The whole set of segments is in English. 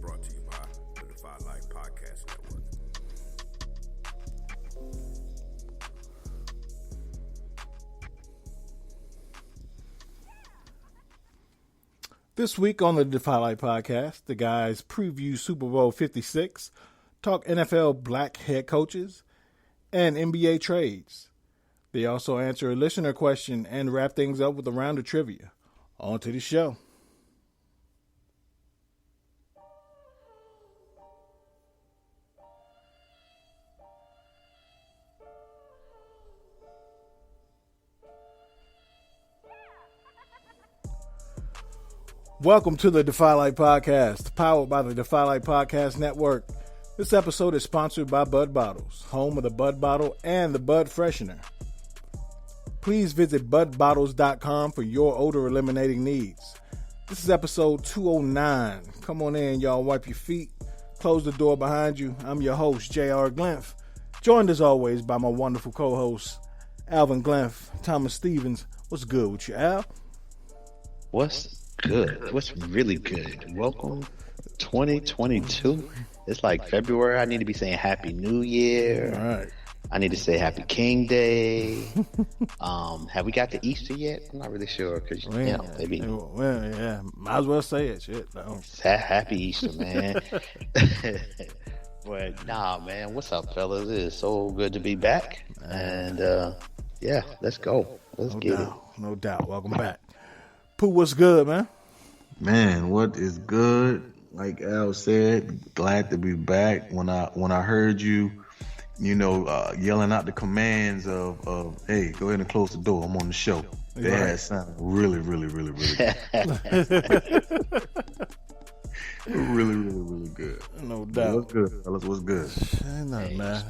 brought to you by the Defy Life Podcast Network. This week on the Defy Life Podcast, the guys preview Super Bowl 56, talk NFL black head coaches, and NBA trades. They also answer a listener question and wrap things up with a round of trivia. On to the show. Welcome to the Defy Life Podcast, powered by the Defy Life Podcast Network. This episode is sponsored by Bud Bottles, home of the Bud Bottle and the Bud Freshener. Please visit budbottles.com for your odor eliminating needs. This is episode 209. Come on in, y'all. Wipe your feet. Close the door behind you. I'm your host, J.R. Glenf, joined as always by my wonderful co-hosts, Alvin Glenf, Thomas Stevens. What's good with you, Al? What's good? What's really good? Welcome 2022. It's like February. I need to be saying Happy New Year. All right. I need to say Happy King Day. Have we got to Easter yet? I'm not really sure because maybe. Well, yeah, might as well say it. Shit. No. Happy Easter, man. But nah, man. What's up, fellas? It is so good to be back, and yeah, let's go. Let's get it. No doubt. Welcome back. Pooh, what's good, man? Man, what is good? Like Al said, glad to be back. When I heard you, yelling out the commands of hey, go ahead and close the door. I'm on the show. That sounded really, really, really, really good. really, really, really good. No doubt. What's good, fellas? What's good? Ain't nothing, man.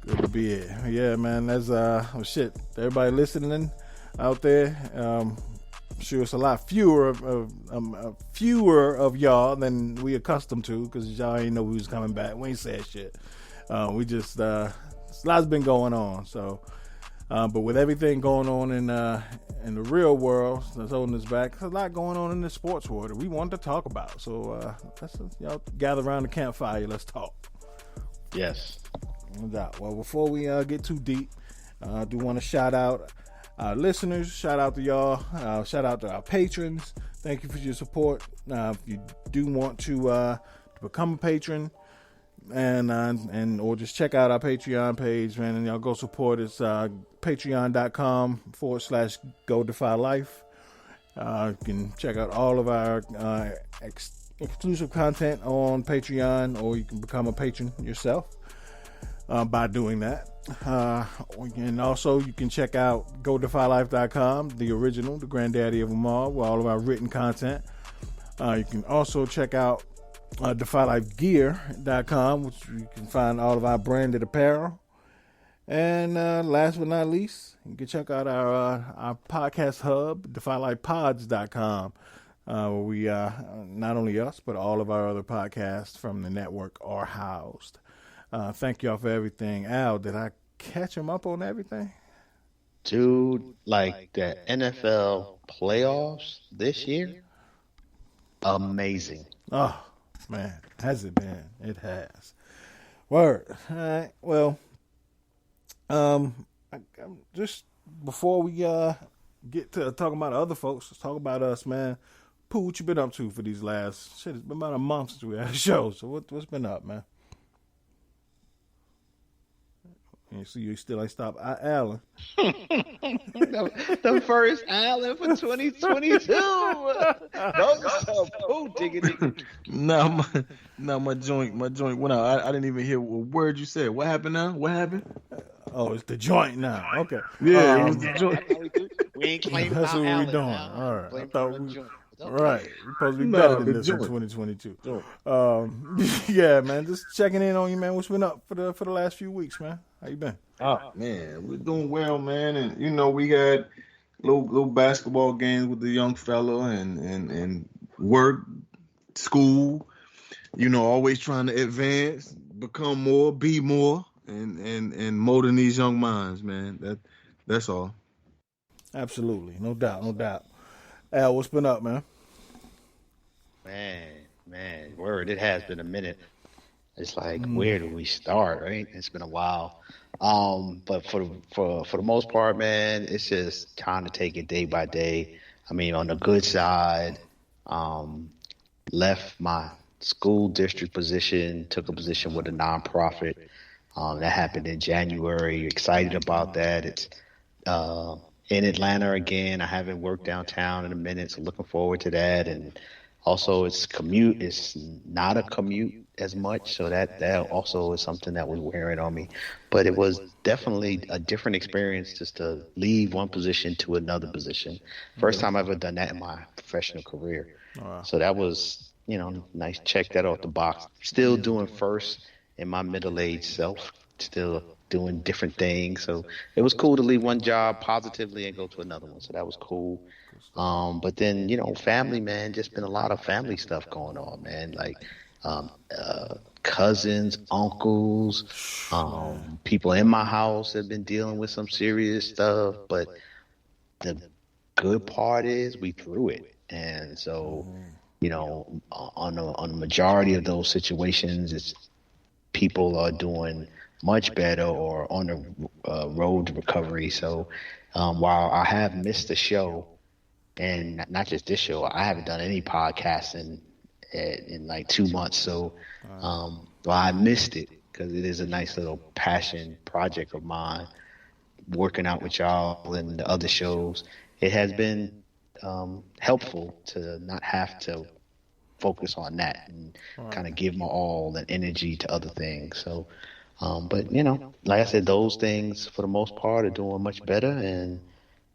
Good to be here. Yeah, man. That's shit. Everybody listening out there. I'm sure it's a lot fewer of y'all than we accustomed to because y'all ain't know we was coming back. We ain't said shit. We just a lot's been going on. So, but with everything going on in the real world that's holding us back, there's a lot going on in the sports world that we want to talk about. So let's y'all gather around the campfire. Let's talk. Yes. No doubt. Well, before we get too deep, I do want to shout out our listeners. Shout out to y'all. Shout out to our patrons. Thank you for your support. If you do want to become a patron and or just check out our Patreon page, man, and y'all go support us. Patreon.com/Go Defy Life. You can check out all of our exclusive content on Patreon, or you can become a patron yourself by doing that. And also you can check out GoDefyLife.com, the original, the granddaddy of them all, with all of our written content. You can also check out DefyLifeGear.com, which you can find all of our branded apparel. And last but not least, you can check out our podcast hub, DefyLifePods.com, where we not only us, but all of our other podcasts from the network are housed. Thank y'all for everything. Al, did I catch him up on everything? Dude, like the NFL playoffs this year, amazing. Oh, man. Has it been? It has. Word. All right. Well, just before we get to talking about other folks, let's talk about us, man. Pooh, what you been up to for these last... Shit, it's been about a month since we had a show, so what's been up, man? So you still ain't stop Allen. the first Allen for 2022. My joint went out. I didn't even hear a word you said. What happened now? What happened? Oh, it's the joint now. Okay. Yeah, it was the joint. We ain't claiming that's what we're doing. All right. I thought we... Right, we're supposed to be better than this in 2022. Yeah, man, just checking in on you, man. What's been up for the last few weeks, man? How you been? Oh man, we're doing well, man. And we got little basketball games with the young fella and work, school. Always trying to advance, become more, be more, and molding these young minds, man. That's all. Absolutely, no doubt. Al, what's been up, man? Man, man, word, it has been a minute. It's like, where do we start, right? It's been a while. But for the most part, man, it's just trying to take it day by day. I mean, on the good side, um, left my school district position, took a position with a nonprofit. That happened in January. Excited about that. It's uh, in Atlanta again. I haven't worked downtown in a minute, so looking forward to that. And also, it's commute. It's not a commute as much, so that also is something that was wearing on me. But it was definitely a different experience just to leave one position to another position. First time I've ever done that in my professional career. Wow. So that was, nice. Check that off the box. Still doing first in my middle-aged self. Still doing different things. So it was cool to leave one job positively and go to another one. So that was cool. But then, family, man, just been a lot of family stuff going on, man. Like, cousins, uncles, people in my house have been dealing with some serious stuff. But the good part is we through it. And so, on the majority of those situations, it's people are doing much better or on the road to recovery. So while I have missed the show, and not just this show, I haven't done any podcasting in like 2 months. So while I missed it, because it is a nice little passion project of mine, working out with y'all and the other shows, it has been helpful to not have to focus on that and kind of give my all and energy to other things. So, but like I said, those things for the most part are doing much better, and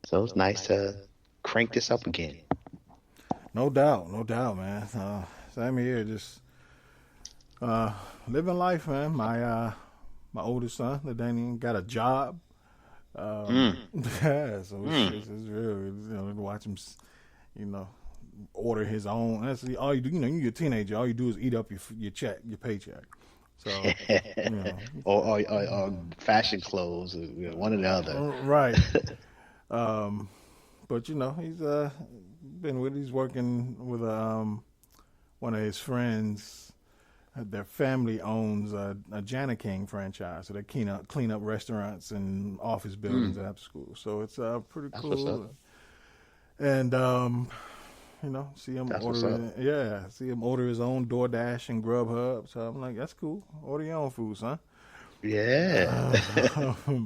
so it's nice to crank this up again. No doubt, man. Same here, just living life, man. My oldest son, Daniel, got a job. Yeah, so it's real. Watch him, order his own. That's all you do. You're a teenager. All you do is eat up your paycheck. So, or fashion clothes, one or the other. Right. But he's working with one of his friends. Their family owns a Jana King franchise, so they clean up restaurants and office buildings after school. So it's pretty That's cool. what's up. And see him order his own DoorDash and Grubhub. So I'm like, that's cool. Order your own food, son. Yeah,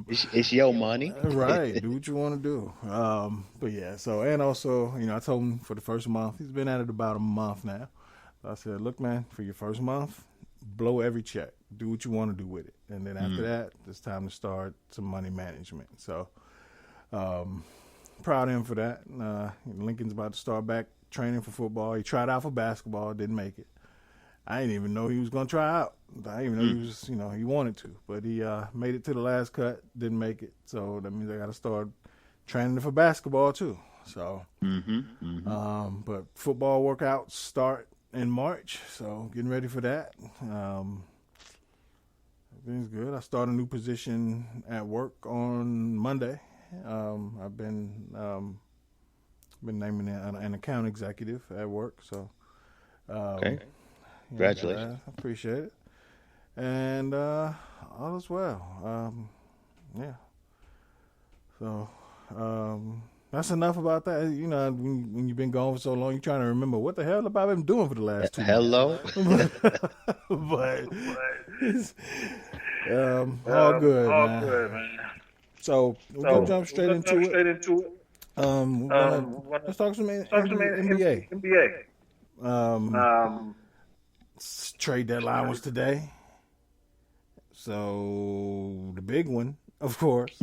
it's your money, right? Do what you want to do. But yeah. So and also, I told him for the first month, he's been at it about a month now. So I said, look, man, for your first month, blow every check. Do what you want to do with it, and then after that, it's time to start some money management. So, proud of him for that. Lincoln's about to start back training for football. He tried out for basketball, didn't make it. I didn't even know he was going to try out. I didn't even know he was, he wanted to. But he made it to the last cut, didn't make it. So that means I got to start training for basketball too. So, but football workouts start in March. So getting ready for that. Everything's good. I start a new position at work on Monday. I've been naming an account executive at work. So, okay. Congratulations. I appreciate it. And all is well. Yeah. So that's enough about that. When you've been gone for so long, you're trying to remember what the hell have I been doing for the last 2 Hello. but all good, man. So we're gonna jump straight into it. Let's talk some NBA. Trade deadline was today. So the big one, of course.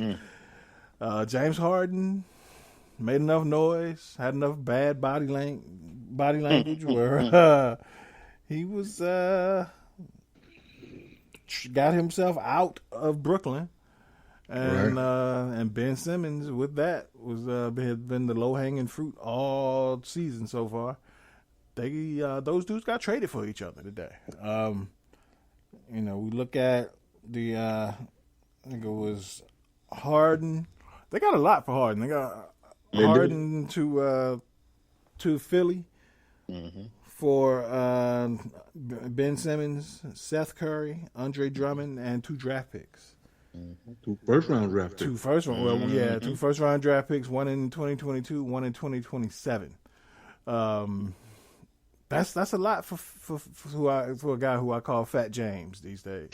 James Harden made enough noise, had enough bad body language where he was got himself out of Brooklyn. And Ben Simmons with that was had been the low hanging fruit all season so far. Those dudes got traded for each other today. We look at the I think it was Harden. They got a lot for Harden. They got Harden to Philly for Ben Simmons, Seth Curry, Andre Drummond, and 2 draft picks. 2 first-round draft picks. 2 first round, well, yeah, 2 first-round draft picks. One in 2022, one in 2027. That's a lot for a guy who I call Fat James these days.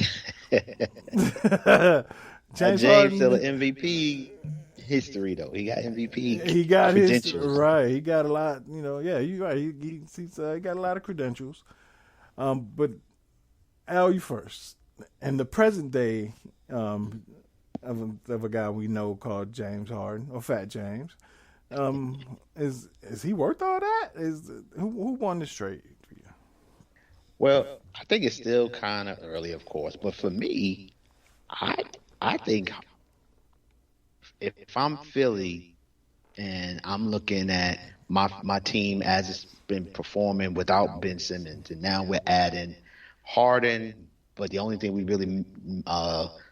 James Harden, still an MVP history though. He got MVP. He got his credentials. right. He got a lot. Yeah, you're right. He got a lot of credentials. But Al, you first. And the present day of a guy we know called James Harden or Fat James. Is he worth all that? Who won this trade for you? Well, I think it's still kind of early, of course, but for me, I think if I'm Philly and I'm looking at my team as it's been performing without Ben Simmons, and now we're adding Harden, but the only thing we really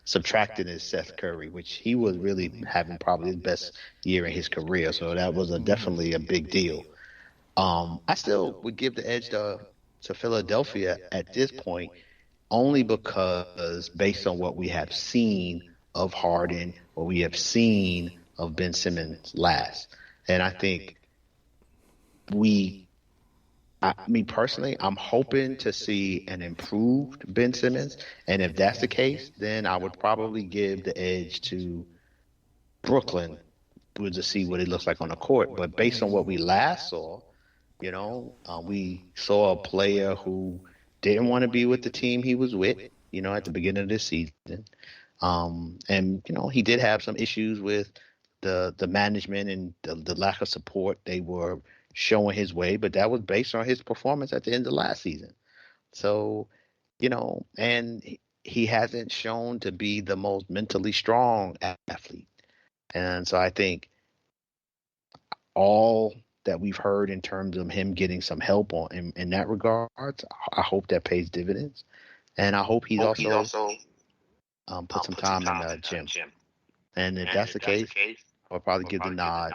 subtracted is Seth Curry, which he was really having probably his best year in his career. So that was definitely a big deal. I still would give the edge to Philadelphia at this point, only because based on what we have seen of Harden, what we have seen of Ben Simmons last. And I think me personally, I'm hoping to see an improved Ben Simmons. And if that's the case, then I would probably give the edge to Brooklyn to see what it looks like on the court. But based on what we last saw, we saw a player who didn't want to be with the team he was with, at the beginning of this season. And he did have some issues with the management and the lack of support they were showing his way, but that was based on his performance at the end of last season. So, and he hasn't shown to be the most mentally strong athlete. And so I think all that we've heard in terms of him getting some help in that regard, I hope that pays dividends. And I hope he's also put some time in the gym. And if that's the case, I'll probably give the nod.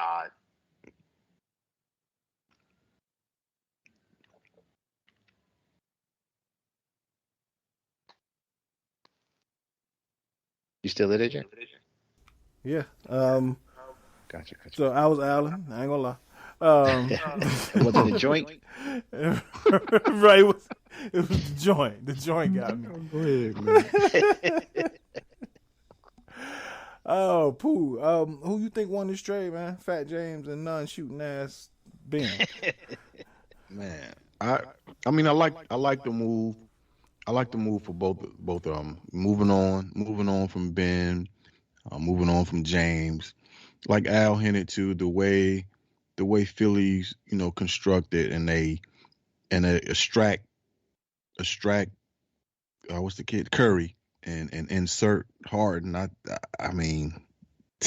You still there, AJ? Yeah. Gotcha. So I was Allen. I ain't gonna lie. Was it a joint? Right. It was the joint. The joint got me. Go ahead, man. Oh, Pooh. Who you think won this trade, man? Fat James and non-shooting ass Ben. Man, I like the move. I like the move for both of them. Moving on from Ben, moving on from James. Like Al hinted to, the way Phillies, constructed and they extract what's the kid Curry and insert Harden. I mean,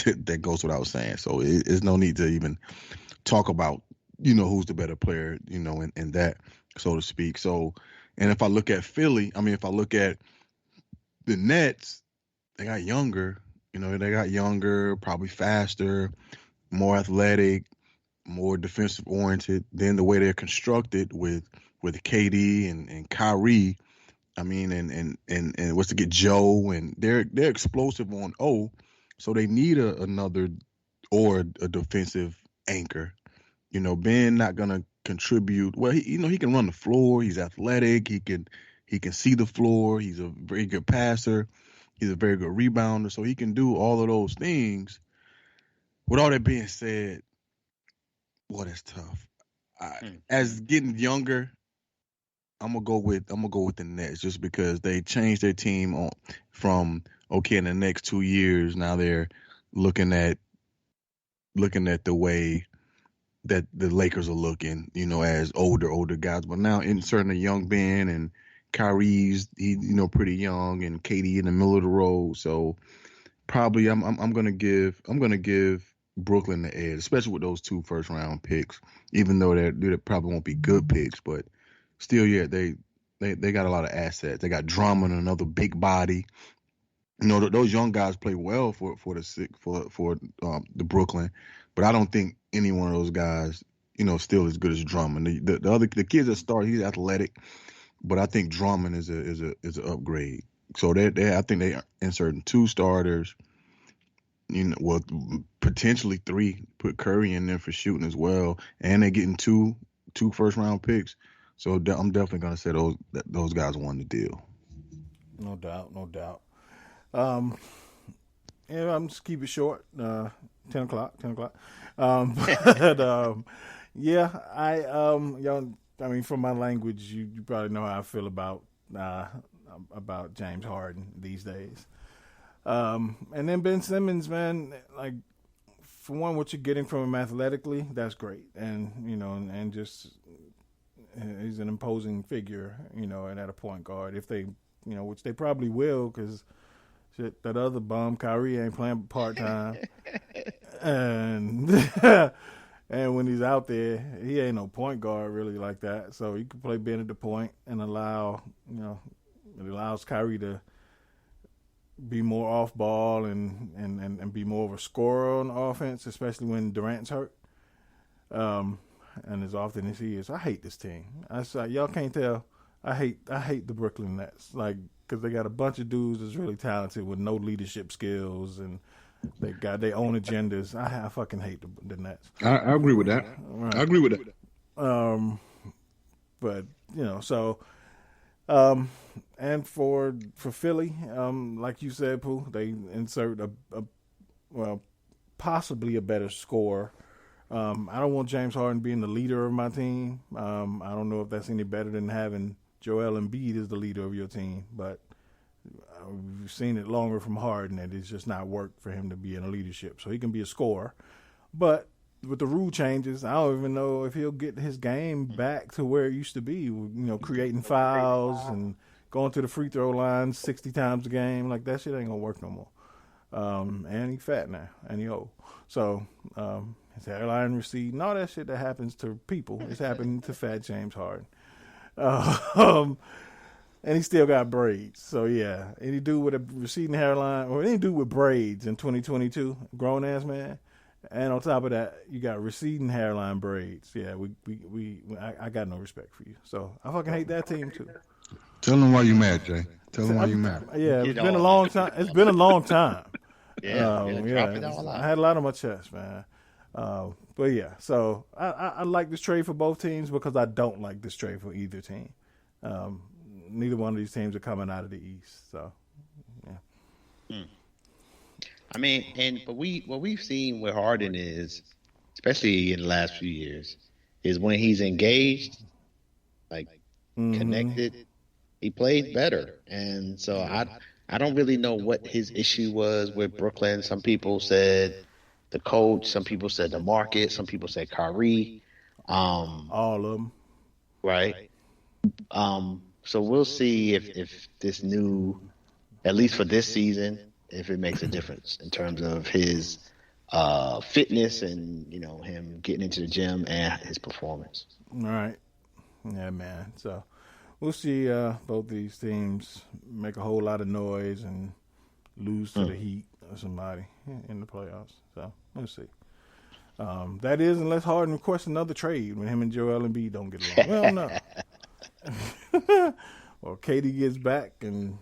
that goes without saying. So there's no need to even talk about who's the better player, in that, so to speak. So. And if I look at Philly, if I look at the Nets, they got younger. Probably faster, more athletic, more defensive oriented. Then the way they're constructed with KD and Kyrie, and what's to get Joe, and they're explosive on O, so they need another or a defensive anchor. Ben not gonna contribute. Well, he can run the floor. He's athletic. He can see the floor. He's a very good passer. He's a very good rebounder. So he can do all of those things. With all that being said, that's tough. As getting younger, I'm gonna go with the Nets, just because they changed their team from in the next 2 years. Now they're looking at the way that the Lakers are looking, as older guys. But now inserting a young Ben, and Kyrie's pretty young, and KD in the middle of the road. So probably I'm gonna give Brooklyn the edge, especially with those 2 first round picks. Even though they probably won't be good picks, but still, yeah, they got a lot of assets. They got Drummond, another big body. Those young guys play well for the Brooklyn, but I don't think any one of those guys still as good as Drummond. The kids that start, he's athletic, but I think Drummond is an upgrade. So I think they inserting 2 starters. Well, potentially 3. Put Curry in there for shooting as well, and they're getting two first-round picks. So I'm definitely gonna say those guys won the deal. No doubt. Yeah, I'm just keep it short. 10 o'clock. But yeah, I mean, from my language, you probably know how I feel about James Harden these days. And then Ben Simmons, man, like, for one, what you're getting from him athletically, that's great, and and just he's an imposing figure, and at a point guard, if they, which they probably will, because that other bum Kyrie ain't playing part time, and and when he's out there, he ain't no point guard really like that, so he can play Ben at the point and allow, it allows Kyrie to be more off ball and be more of a scorer on offense, especially when Durant's hurt. And as often as he is, I hate this team. Y'all can't tell. I hate the Brooklyn Nets, like, because they got a bunch of dudes that's really talented with no leadership skills, and they got their own agendas. I fucking hate the Nets. I agree with that. Right. I agree with that. But so. And for Philly, like you said, Pooh, they insert a possibly a better scorer. I don't want James Harden being the leader of my team. I don't know if that's any better than having Joel Embiid as the leader of your team, but we've seen it longer from Harden that it's just not worked for him to be in a leadership. So he can be a scorer, but with the rule changes, I don't even know if he'll get his game back to where it used to be, creating fouls and going to the free throw line 60 times a game. Like, that shit ain't gonna work no more. And he fat now, and he old. So his hairline receding, all that shit that happens to people, it's happening to fat James Harden. And he still got braids. So yeah, any dude with a receding hairline, or any dude with braids in 2022, grown ass man. And on top of that, you got receding hairline braids. Yeah, I got no respect for you. So I fucking hate that team too. Tell them why you mad, Jay. Tell them why you mad. Yeah, it's been a long time. It's been a long time. Yeah, I had a lot on my chest, man. But yeah, so I like this trade for both teams because I don't like this trade for either team. Neither one of these teams are coming out of the East. So yeah. I mean, but what we've seen with Harden is, especially in the last few years, is when he's engaged, like connected, he plays better. And so I don't really know what his issue was with Brooklyn. Some people said the coach, some people said the market, some people said Kyrie. All of them. Right. So we'll see if this new, at least for this season, if it makes a difference in terms of his fitness and, him getting into the gym and his performance. All right. Yeah, man. So we'll see both these teams make a whole lot of noise and lose to the Heat or somebody in the playoffs. So we'll see. That is, unless Harden requests another trade when him and Joel Embiid don't get along. Well, no. Or KD gets back and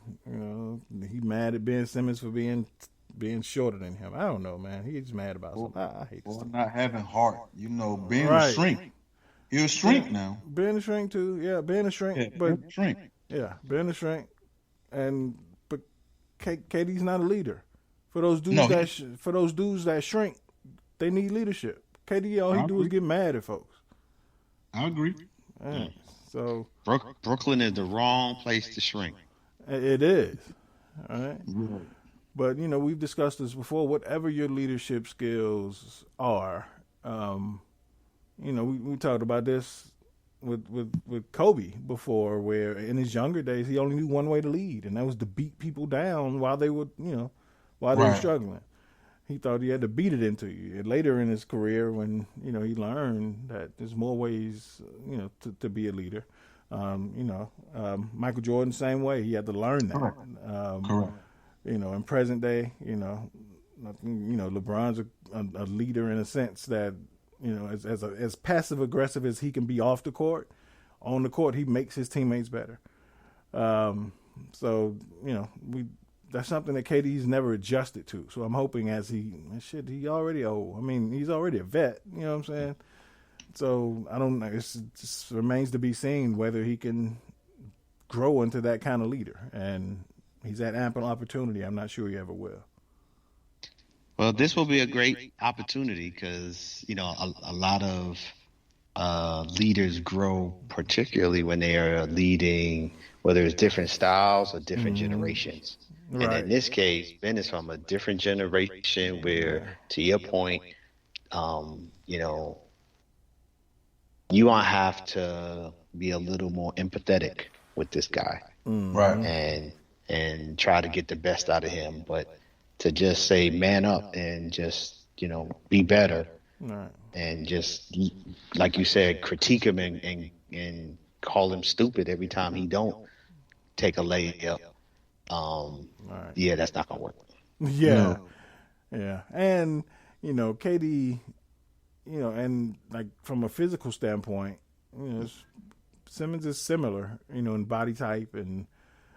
he mad at Ben Simmons for being shorter than him. I don't know, man. He's mad about something. I hate this. Not having heart. Ben a shrink. He'll shrink now. Ben a shrink too. Yeah, Ben a shrink. Yeah, but shrink. Yeah, Ben a shrink. But KD's not a leader. For those dudes that shrink, they need leadership. KD, all he do is get mad at folks. I agree. Yeah. So Brooklyn is the wrong place to shrink. It is. All right. But we've discussed this before. Whatever your leadership skills are, we talked about this with Kobe before, where in his younger days he only knew one way to lead, and that was to beat people down while they were were struggling. He thought he had to beat it into you. And later in his career, when he learned that there's more ways to be a leader. Michael Jordan, same way. He had to learn that. Correct. In present day, LeBron's a leader in a sense that as passive aggressive as he can be off the court, on the court he makes his teammates better. So that's something that KD's never adjusted to. So I'm hoping he already old. I mean, he's already a vet. You know what I'm saying? So I don't know. It just remains to be seen whether he can grow into that kind of leader. And he's had ample opportunity. I'm not sure he ever will. Well, this will be a great opportunity because, a lot of leaders grow, particularly when they are leading, whether it's different styles or different generations. Right. And in this case, Ben is from a different generation where, to your point, you want to have to be a little more empathetic with this guy. Right. And try to get the best out of him. But to just say man up and just, be better. Right. And just, like you said, critique him and call him stupid every time he don't take a layup. Right. Yeah, that's not going to work. Yeah. No. Yeah. And, KD, and like from a physical standpoint, Simmons is similar, in body type and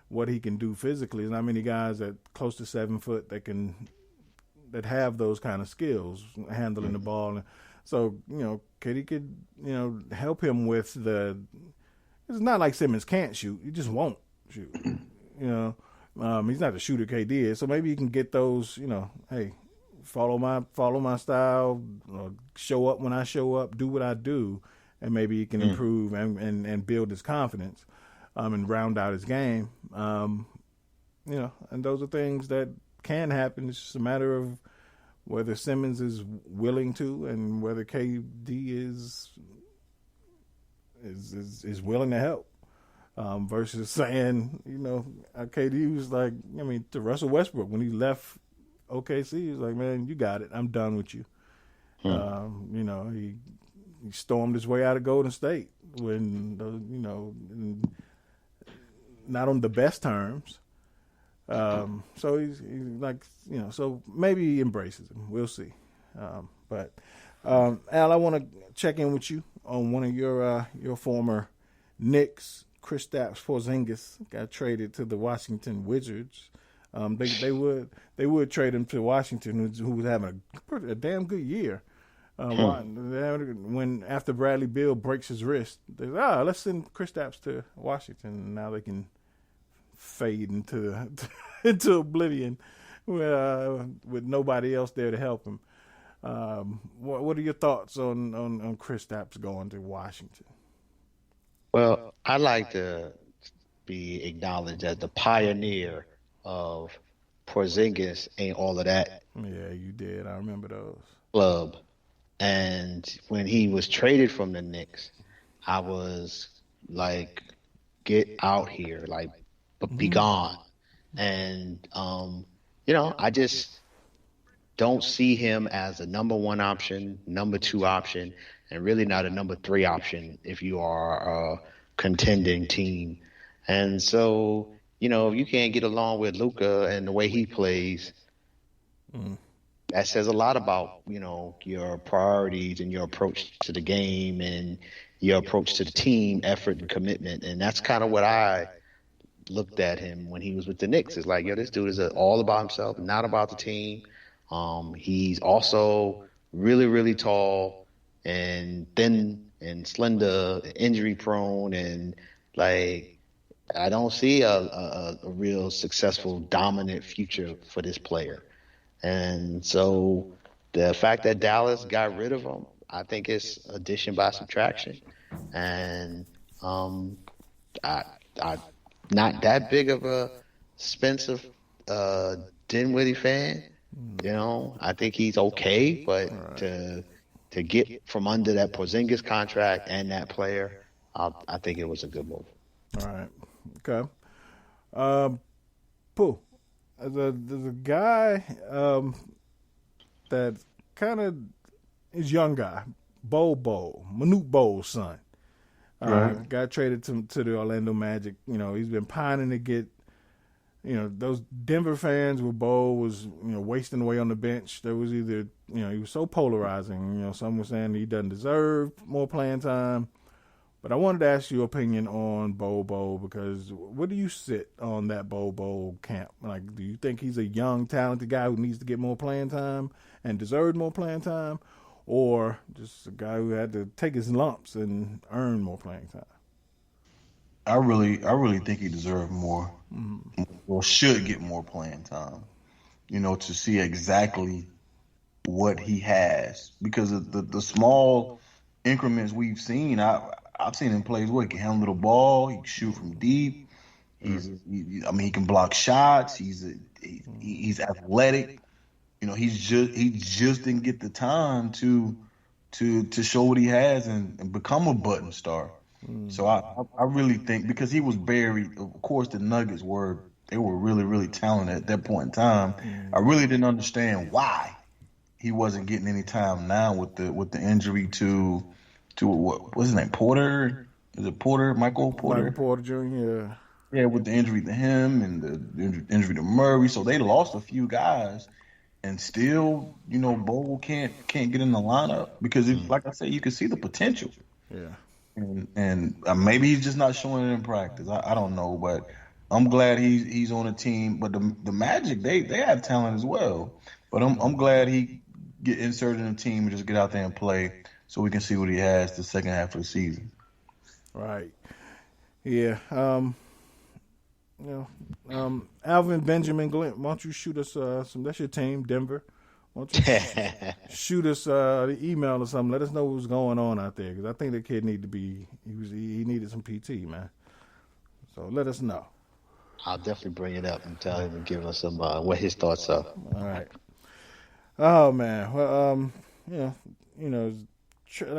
what he can do physically. There's not many guys that close to 7 foot that have those kind of skills, handling the ball. So, KD could, help him with it's not like Simmons can't shoot. He just won't shoot. He's not the shooter KD is. So maybe you can get those, hey, follow my style, show up when I show up, do what I do, and maybe he can improve and build his confidence and round out his game. And those are things that can happen. It's just a matter of whether Simmons is willing to and whether KD is willing to help. Versus saying, KD was like, to Russell Westbrook when he left OKC, he was like, man, you got it. I'm done with you. He stormed his way out of Golden State when, not on the best terms. So he's like, so maybe he embraces him. We'll see. But Al, I want to check in with you on one of your former Knicks. Kristaps Porzingis got traded to the Washington Wizards. They would trade him to Washington, who was having a damn good year. When after Bradley Beal breaks his wrist, they let's send Kristaps to Washington. And now they can fade into oblivion with nobody else there to help him. What are your thoughts on Kristaps going to Washington? Well, I like to be acknowledged as the pioneer of Porzingis ain't all of that. Yeah, you did. I remember those. Club. And when he was traded from the Knicks, I was like, get out here, like, be gone. And, I just don't see him as a number one option, number two option, and really not a number three option if you are a contending team. And so, if you can't get along with Luka and the way he plays, that says a lot about, your priorities and your approach to the game and your approach to the team, effort and commitment. And that's kind of what I looked at him when he was with the Knicks. It's like, this dude is all about himself, not about the team. He's also really, really tall and thin and slender, injury prone, and like I don't see a real successful, dominant future for this player. And so the fact that Dallas got rid of him, I think it's addition by subtraction. And I not that big of a Spencer Dinwiddie fan. I think he's okay, but to get from under that Porzingis contract and that player, I think it was a good move. All right. Okay. Pooh, there's a guy that kind of is young guy, Manute Bol's son. Got traded to the Orlando Magic. He's been pining to get those Denver fans where Bo was, wasting away on the bench. There was either, he was so polarizing. Some were saying he doesn't deserve more playing time. But I wanted to ask your opinion on Bo, because where do you sit on that Bo camp? Like, do you think he's a young, talented guy who needs to get more playing time and deserved more playing time, or just a guy who had to take his lumps and earn more playing time? I really think he deserved more, or should get more playing time. To see exactly what he has, because of the small increments we've seen. I've seen him play where he can handle the ball, he can shoot from deep. He can block shots. He's athletic. He just didn't get the time to show what he has and become a button star. So I really think, because he was buried. Of course, the Nuggets were really, really talented at that point in time. I really didn't understand why he wasn't getting any time now with the injury to what's his name, Porter? Is it Porter? Michael Porter? Michael Porter Jr. Yeah, with the injury to him and the injury to Murray, so they lost a few guys, and still, Bo can't get in the lineup because, like I said, you can see the potential. Yeah. And maybe he's just not showing it in practice. I don't know, but I'm glad he's on the team. But the Magic, they have talent as well. But I'm glad he get inserted in the team and just get out there and play, so we can see what he has the second half of the season. Right. Yeah. Alvin Benjamin Glenn, why don't you shoot us some? That's your team, Denver. Why don't you shoot us the email or something? Let us know what's going on out there, because I think the kid he needed some PT, man. So let us know. I'll definitely bring it up and tell him and give us some what his thoughts are. All right. Oh man. Well, like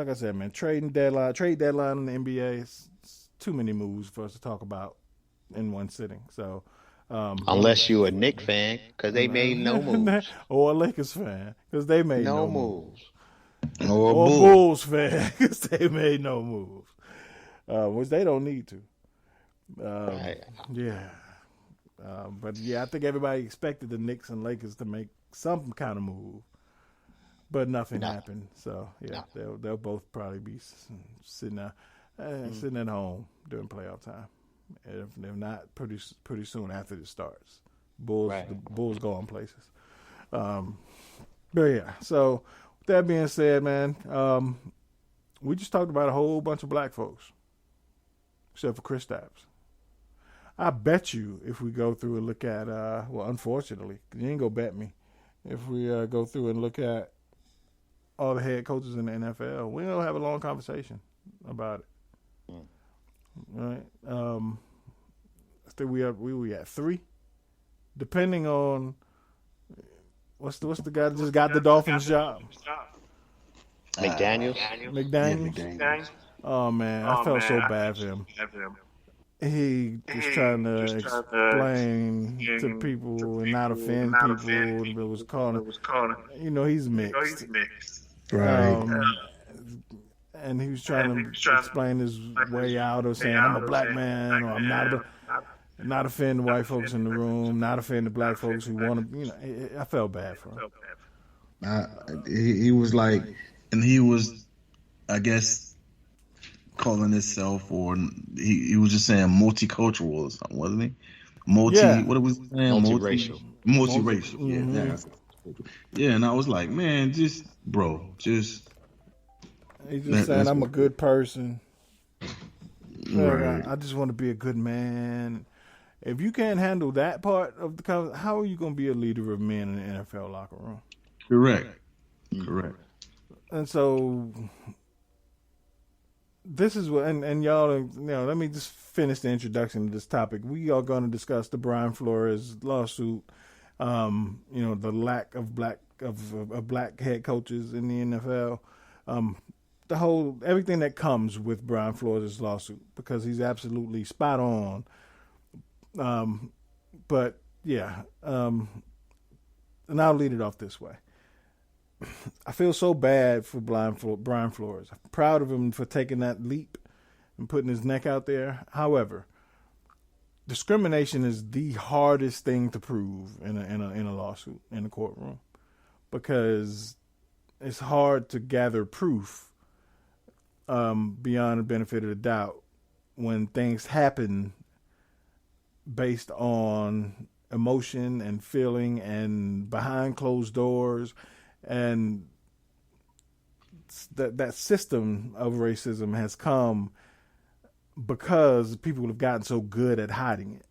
I said, man, trade deadline in the NBA. It's too many moves for us to talk about in one sitting. So. Unless you're a Knicks fan, because they made no moves. Or a Lakers fan, because they made no moves. Or a Bulls fan, because they made no moves. Which they don't need to. Right. Yeah. But yeah, I think everybody expected the Knicks and Lakers to make some kind of move. But nothing happened. So, yeah, they'll both probably be sitting at home during playoff time. If not, pretty soon after it starts. The Bulls go on places. But yeah, so with that being said, man, we just talked about a whole bunch of black folks, except for Chris Stapps. I bet you if we go through and look at, unfortunately, you ain't gonna bet me, if we go through and look at all the head coaches in the NFL, we don't have a long conversation about it. Right. I think we at 3, depending on what's the guy that just got the Dolphins job. McDaniels. McDaniels. Oh man, I felt so bad for him. He was trying to explain to people and not offend people. It was calling. He's mixed. Right. And he was trying to explain his way out of saying, I'm a black man, or I'm not offend the white folks in the room, not offend the black folks who want to, I felt bad for him. He was like, and he was, I guess, calling himself, or he was just saying multicultural or something, wasn't he? What was he saying? Multiracial. Multiracial. Mm-hmm. Yeah, and I was like, man, just. He's just saying, I'm a good person. Right. I just want to be a good man. If you can't handle that part of the conversation, how are you going to be a leader of men in the NFL locker room? Correct. And so this is what, and y'all, let me just finish the introduction to this topic. We are going to discuss the Brian Flores lawsuit, the lack of black head coaches in the NFL. Everything that comes with Brian Flores' lawsuit, because he's absolutely spot on. But yeah, and I'll lead it off this way. I feel so bad for Brian Flores. I'm proud of him for taking that leap and putting his neck out there. However, discrimination is the hardest thing to prove in a lawsuit in a courtroom, because it's hard to gather proof beyond the benefit of the doubt when things happen based on emotion and feeling and behind closed doors, and that system of racism has come because people have gotten so good at hiding it.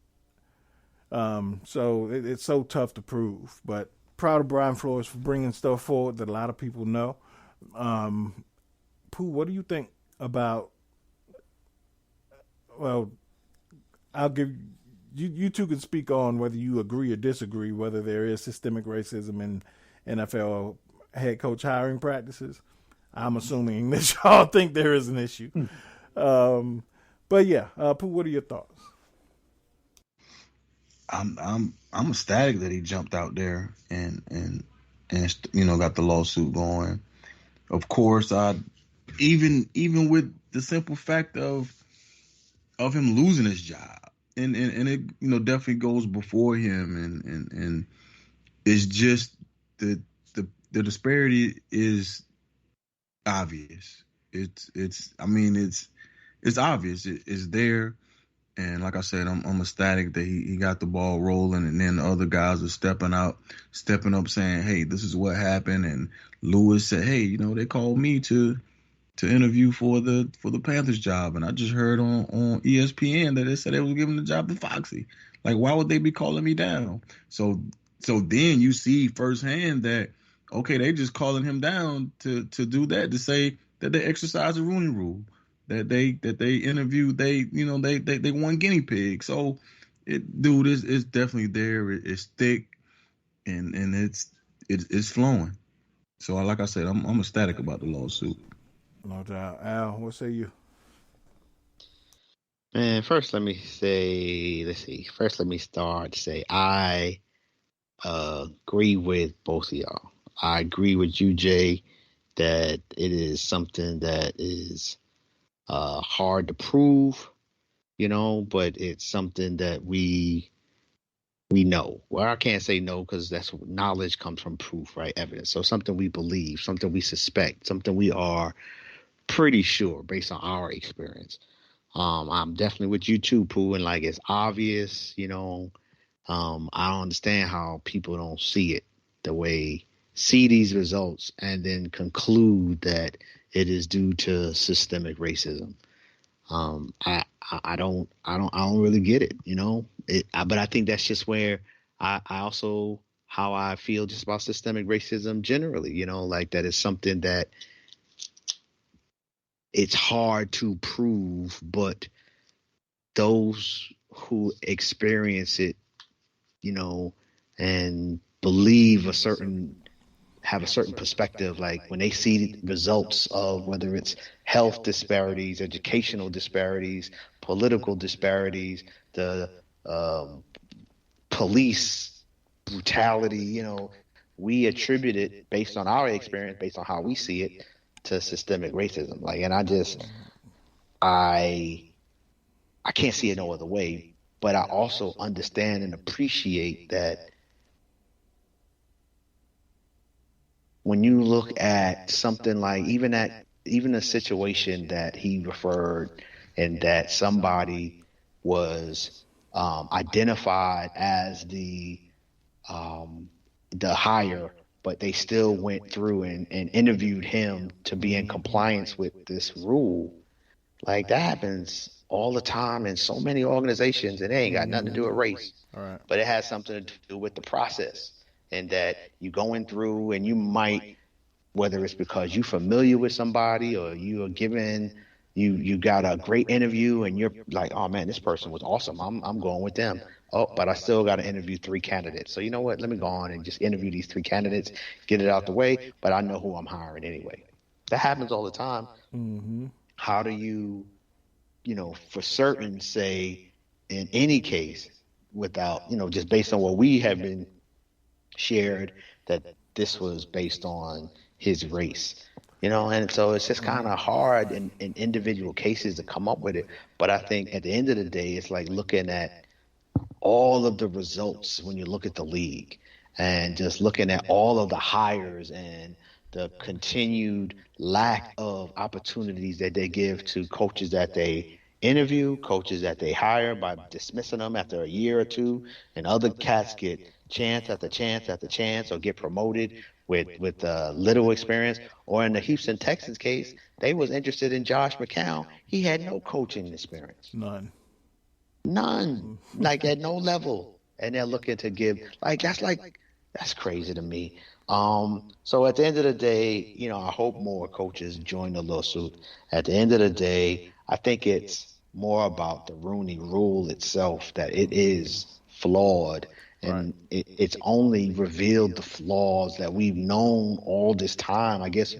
So it's so tough to prove. But proud of Brian Flores for bringing stuff forward that a lot of people know. Pooh, what do you think about? Well, I'll give you two can speak on whether you agree or disagree whether there is systemic racism in NFL head coach hiring practices. I'm assuming that y'all think there is an issue. But yeah, Pooh, what are your thoughts? I'm ecstatic that he jumped out there and got the lawsuit going. Of course, even with the simple fact of him losing his job, and it definitely goes before him, and it's just the disparity is obvious. It's obvious. It's there. And like I said, I'm ecstatic that he got the ball rolling, and then the other guys are stepping up, saying, "Hey, this is what happened." And Lewis said, "Hey, they called me to interview for the Panthers job, and I just heard on ESPN that they said they was giving the job to Foxy. Like, why would they be calling me down?" So then you see firsthand that, okay, they just calling him down to do that, to say that they exercise the Rooney Rule. That they interviewed, they won guinea pig. So it's definitely there. It's thick, and it's flowing. So like I said, I'm ecstatic about the lawsuit. No doubt. Al, what say you? Man, first let me start to say I agree with both of y'all. I agree with you, Jay, that it is something that is hard to prove, but it's something that we know. Well, I can't say no, because that's knowledge comes from proof, right? Evidence. So something we believe, something we suspect, something we are pretty sure based on our experience. I'm definitely with you too, Pooh, and like it's obvious, I don't understand how people don't see it the way, see these results and then conclude that it is due to systemic racism. I don't really get it, but I think that's just where I also, how I feel just about systemic racism generally, like that is something that it's hard to prove, but those who experience it, and believe have a certain perspective, like when they see the results of whether it's health disparities, educational disparities, political disparities, the police brutality, we attribute it based on our experience, based on how we see it, to systemic racism. Like, and I can't see it no other way, but I also understand and appreciate that when you look at something like even a situation that he referred, and that somebody was identified as the hire, but they still went through and interviewed him to be in compliance with this rule. Like, that happens all the time in so many organizations, and it ain't got nothing to do with race. All right. But it has something to do with the process, and that you going through, and you might, whether it's because you're familiar with somebody or you are given, you got a great interview and you're like, oh man, this person was awesome, I'm going with them. Oh, but I still got to interview 3 candidates. So you know what? Let me go on and just interview these 3 candidates, get it out the way. But I know who I'm hiring anyway. That happens all the time. Mm-hmm. How do you, for certain say in any case, without, just based on what we have been shared, that this was based on his race, and so it's just kind of hard in individual cases to come up with it. But I think at the end of the day, it's like looking at all of the results when you look at the league and just looking at all of the hires and the continued lack of opportunities that they give to coaches that they interview, coaches that they hire by dismissing them after a year or two, and other cats get chance after chance after chance or get promoted with little experience. Or in the Houston Texans case, they was interested in Josh McCown. He had no coaching experience. None. Like at no level. And they're looking to give that's crazy to me. So at the end of the day, I hope more coaches join the lawsuit. At the end of the day, I think it's more about the Rooney Rule itself, that it is flawed. And it's only revealed the flaws that we've known all this time. I guess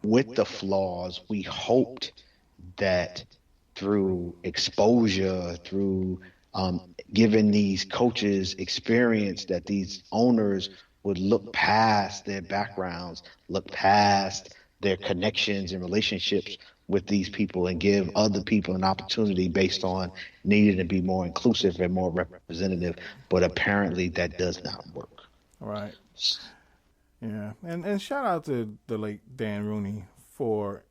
with the flaws, we hoped that through exposure, through giving these coaches experience, that these owners would look past their backgrounds, look past their connections and relationships with these people and give other people an opportunity based on needing to be more inclusive and more representative. But apparently that does not work. Right. Yeah. And shout out to the late Dan Rooney for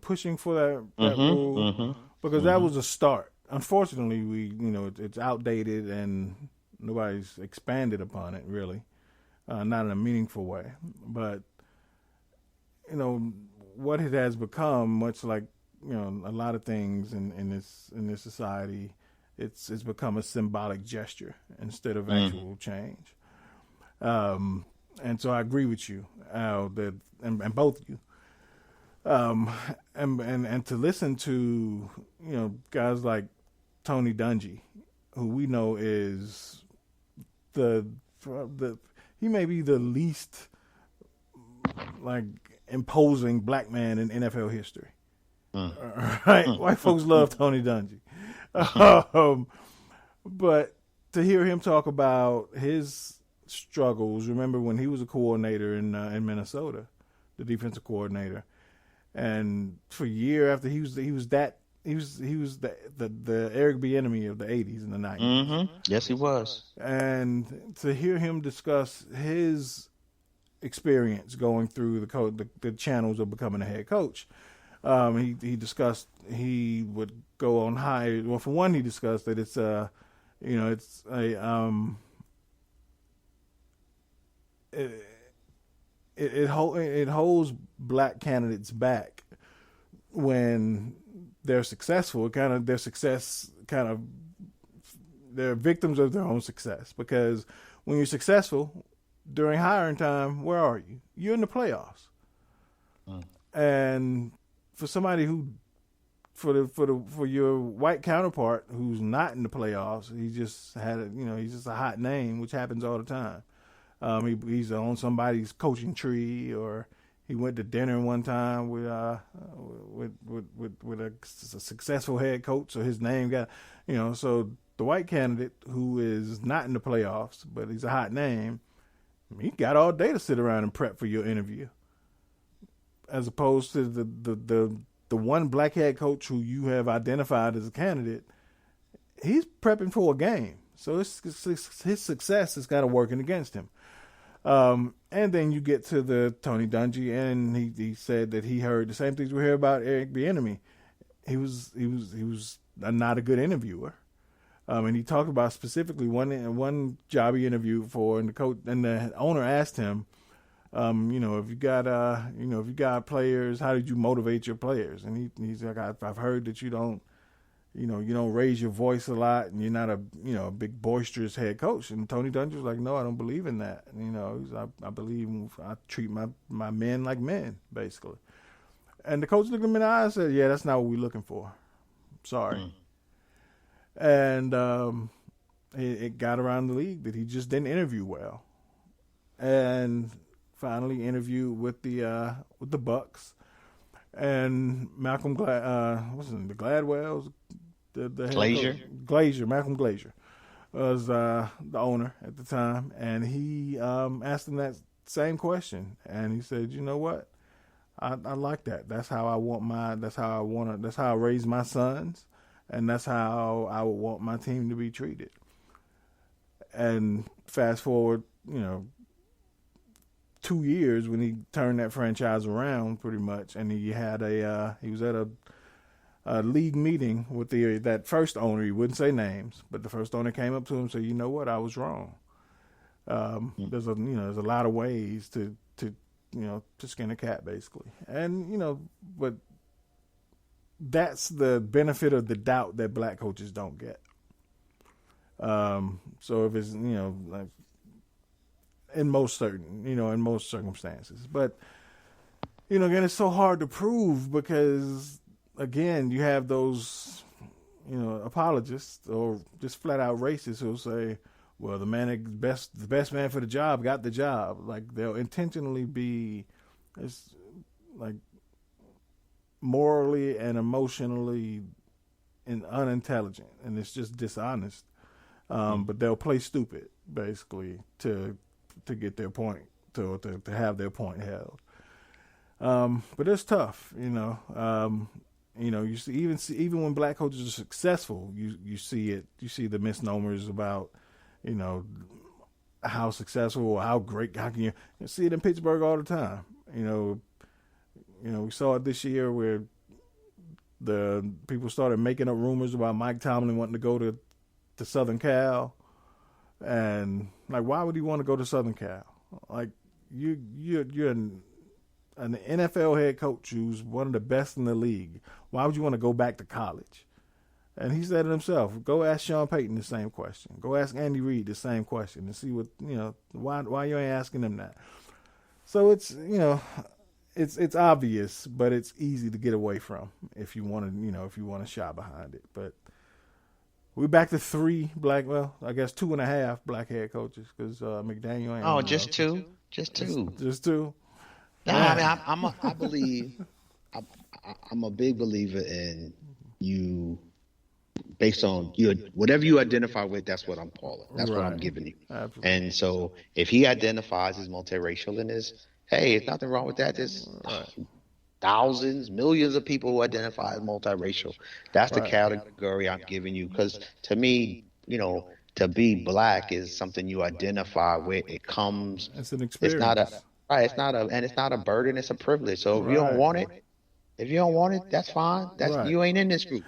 pushing for that rule, because that was a start. Unfortunately, it's outdated and nobody's expanded upon it really, not in a meaningful way. But what it has become, much like a lot of things in this society, it's become a symbolic gesture instead of actual change. And so I agree with you, Al, that and both of you. And to listen to guys like Tony Dungy, who we know is he may be the least imposing black man in NFL history. Right? White folks love Tony Dungy. But to hear him talk about his struggles, remember when he was a coordinator in Minnesota, the defensive coordinator, and for a year after he was the Eric Bieniemy of the 80s and the 90s. Mm-hmm. Yes, he was. And to hear him discuss his experience going through the channels of becoming a head coach, he discussed he would go on high. Well, for one, he discussed that it holds black candidates back when they're successful. They're victims of their own success, because when you're successful during hiring time, where are you? You're in the playoffs. And for somebody for your white counterpart who's not in the playoffs, he's just a hot name, which happens all the time. He's on somebody's coaching tree, or he went to dinner one time with a successful head coach, so his name got, so the white candidate who is not in the playoffs, but he's a hot name, he got all day to sit around and prep for your interview, as opposed to the one black head coach who you have identified as a candidate. He's prepping for a game, so his success is kind of working against him. And then you get to the Tony Dungy, and he said that he heard the same things we hear about Eric Bieniemy. He was not a good interviewer. And he talked about specifically one job he interviewed for, and the coach and the owner asked him, if you got players, how did you motivate your players? And he's like, I've heard that you don't raise your voice a lot, and you're not a big boisterous head coach. And Tony Dungy was like, no, I don't believe in that. I believe I treat my men like men, basically. And the coach looked him in the eye and said, yeah, that's not what we're looking for. Sorry. And it got around the league that he just didn't interview well. And finally interviewed with the Bucks. And Malcolm Gladwell's the Glazier, Malcolm Glazier was the owner at the time, and he asked him that same question, and he said, "You know what? I like that. That's how I raise my sons, and that's how I would want my team to be treated." And fast forward, 2 years when he turned that franchise around pretty much, and he was at a league meeting with that first owner. He wouldn't say names, but the first owner came up to him and said, "You know what? I was wrong. There's a lot of ways to skin a cat, basically." And but that's the benefit of the doubt that black coaches don't get. So if it's like in most circumstances, but again, it's so hard to prove because again, you have those apologists or just flat out racists who'll say, well, the best man for the job got the job. Like they'll intentionally be like morally and emotionally unintelligent, and it's just dishonest. But they'll play stupid basically to get their point, to have their point held. But it's tough, you see, even when black coaches are successful, you see it. You see the misnomers about, how successful or how great. How can you see it in Pittsburgh all the time? We saw it this year where the people started making up rumors about Mike Tomlin wanting to go to Southern Cal, and like, why would he want to go to Southern Cal? Like, you're an NFL head coach who's one of the best in the league. Why would you want to go back to college? And he said it himself. Go ask Sean Payton the same question. Go ask Andy Reid the same question and see what why you ain't asking them that. So it's it's obvious, but it's easy to get away from if you want to shy behind it. But we're back to 3 black, well, I guess 2.5 black head coaches because McDaniel ain't. Oh, just two. Just two. Just two. No, I mean, I believe, I'm a big believer in you, based on whatever you identify with. That's what I'm calling. That's what I'm giving you. Absolutely. And so, if he identifies as multiracial and hey, there's nothing wrong with that. There's thousands, millions of people who identify as multiracial. That's the category I'm giving you. Because to me, to be black is something you identify with. It comes. It's an experience. It's not it's not a burden. It's a privilege. So if you don't want it, that's fine. You ain't in this group.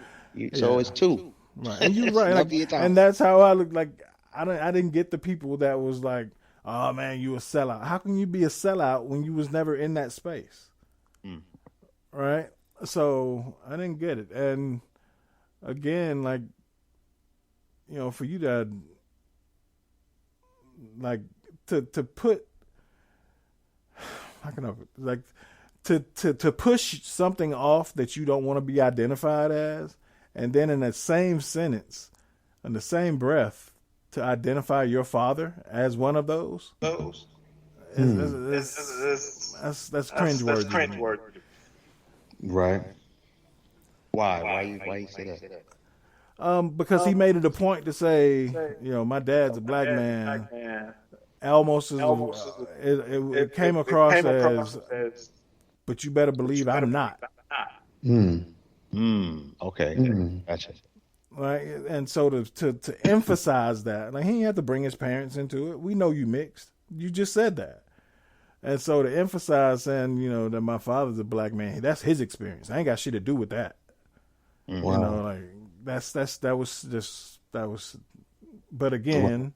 So it's 2. Right, and you're right. And that's how I look. Like I didn't get the people that was like, oh man, you a sellout. How can you be a sellout when you was never in that space? Right. So I didn't get it. And again, like, for you to like to put, how can I, like to push something off that you don't want to be identified as, and then in that same sentence, in the same breath, to identify your father as one of those. That's cringeworthy. Right. Why you say that? Because he made it a point to say, my dad's a black man. Almost as it came across as, but you better believe I'm not. Okay. Gotcha. Right, and so to emphasize that, like, he didn't have to bring his parents into it. We know you mixed. You just said that. And so to emphasize saying, that my father's a black man, that's his experience. I ain't got shit to do with that. Wow. That was. But again,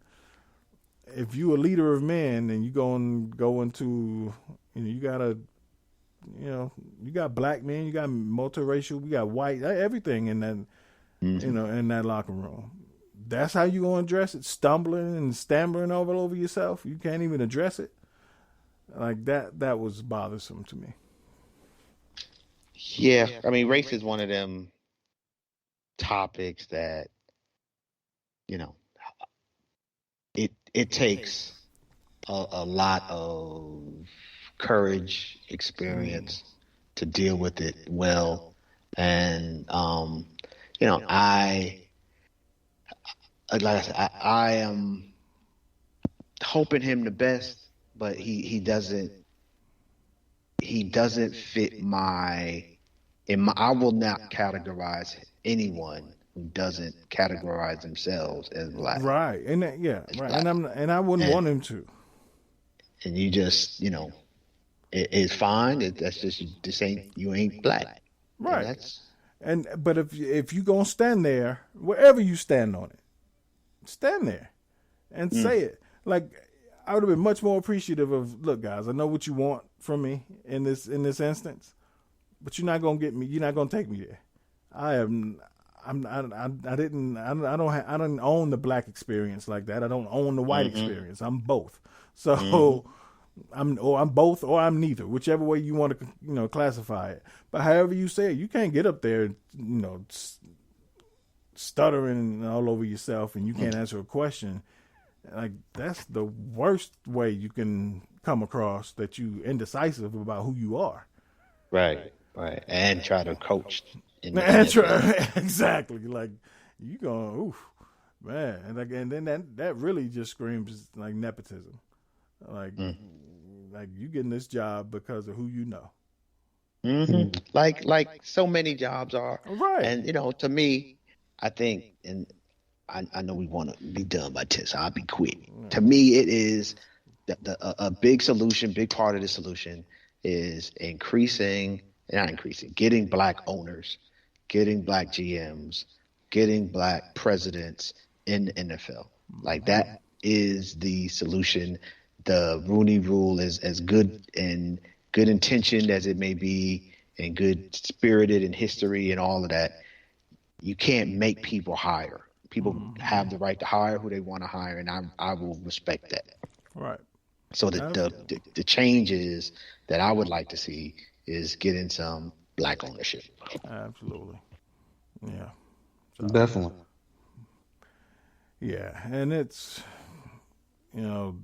if you a leader of men and you go into, you got black men, you got multiracial, you got white, everything in that, in that locker room. That's how you gonna address it? Stumbling and stammering all over yourself. You can't even address it. Like that was bothersome to me. Yeah, I mean, race is one of them topics that, it takes a lot of courage, experience to deal with it well. And, like I said, I am hoping him the best, but he doesn't fit I will not categorize anyone who doesn't categorize themselves as black. Right. And Black. And I wouldn't want him to. And you just, it's fine. That's just you ain't black. Right. And but if you gonna stand there, wherever you stand on it, stand there and say it. Like, I would have been much more appreciative of, look, guys, I know what you want from me in this instance, but you're not gonna get me. You're not gonna take me there. I don't own the black experience like that. I don't own the white experience. I'm both. So I'm both or I'm neither, whichever way you want to, classify it. But however you say it, you can't get up there, stuttering all over yourself and you can't answer a question. Like, that's the worst way you can come across that you indecisive about who you are. Right. And try to coach. Exactly. Like, you going, oof, man. And then that really just screams like nepotism. Like, like you getting this job because of who you know. Mm-hmm. Like so many jobs are. Right. And, to me, I think, and I know we want to be done by 10, so I'll be quick. To me, it is a big solution, big part of the solution is getting black owners, getting black GMs, getting black presidents in the NFL. Like, that is the solution. The Rooney Rule is as good and good intentioned as it may be, and good spirited in history and all of that. You can't make people hire. People have the right to hire who they want to hire, and I will respect that. Right. So the changes that I would like to see is getting some black ownership. Absolutely. Yeah. Definitely. Yeah, and it's, I'll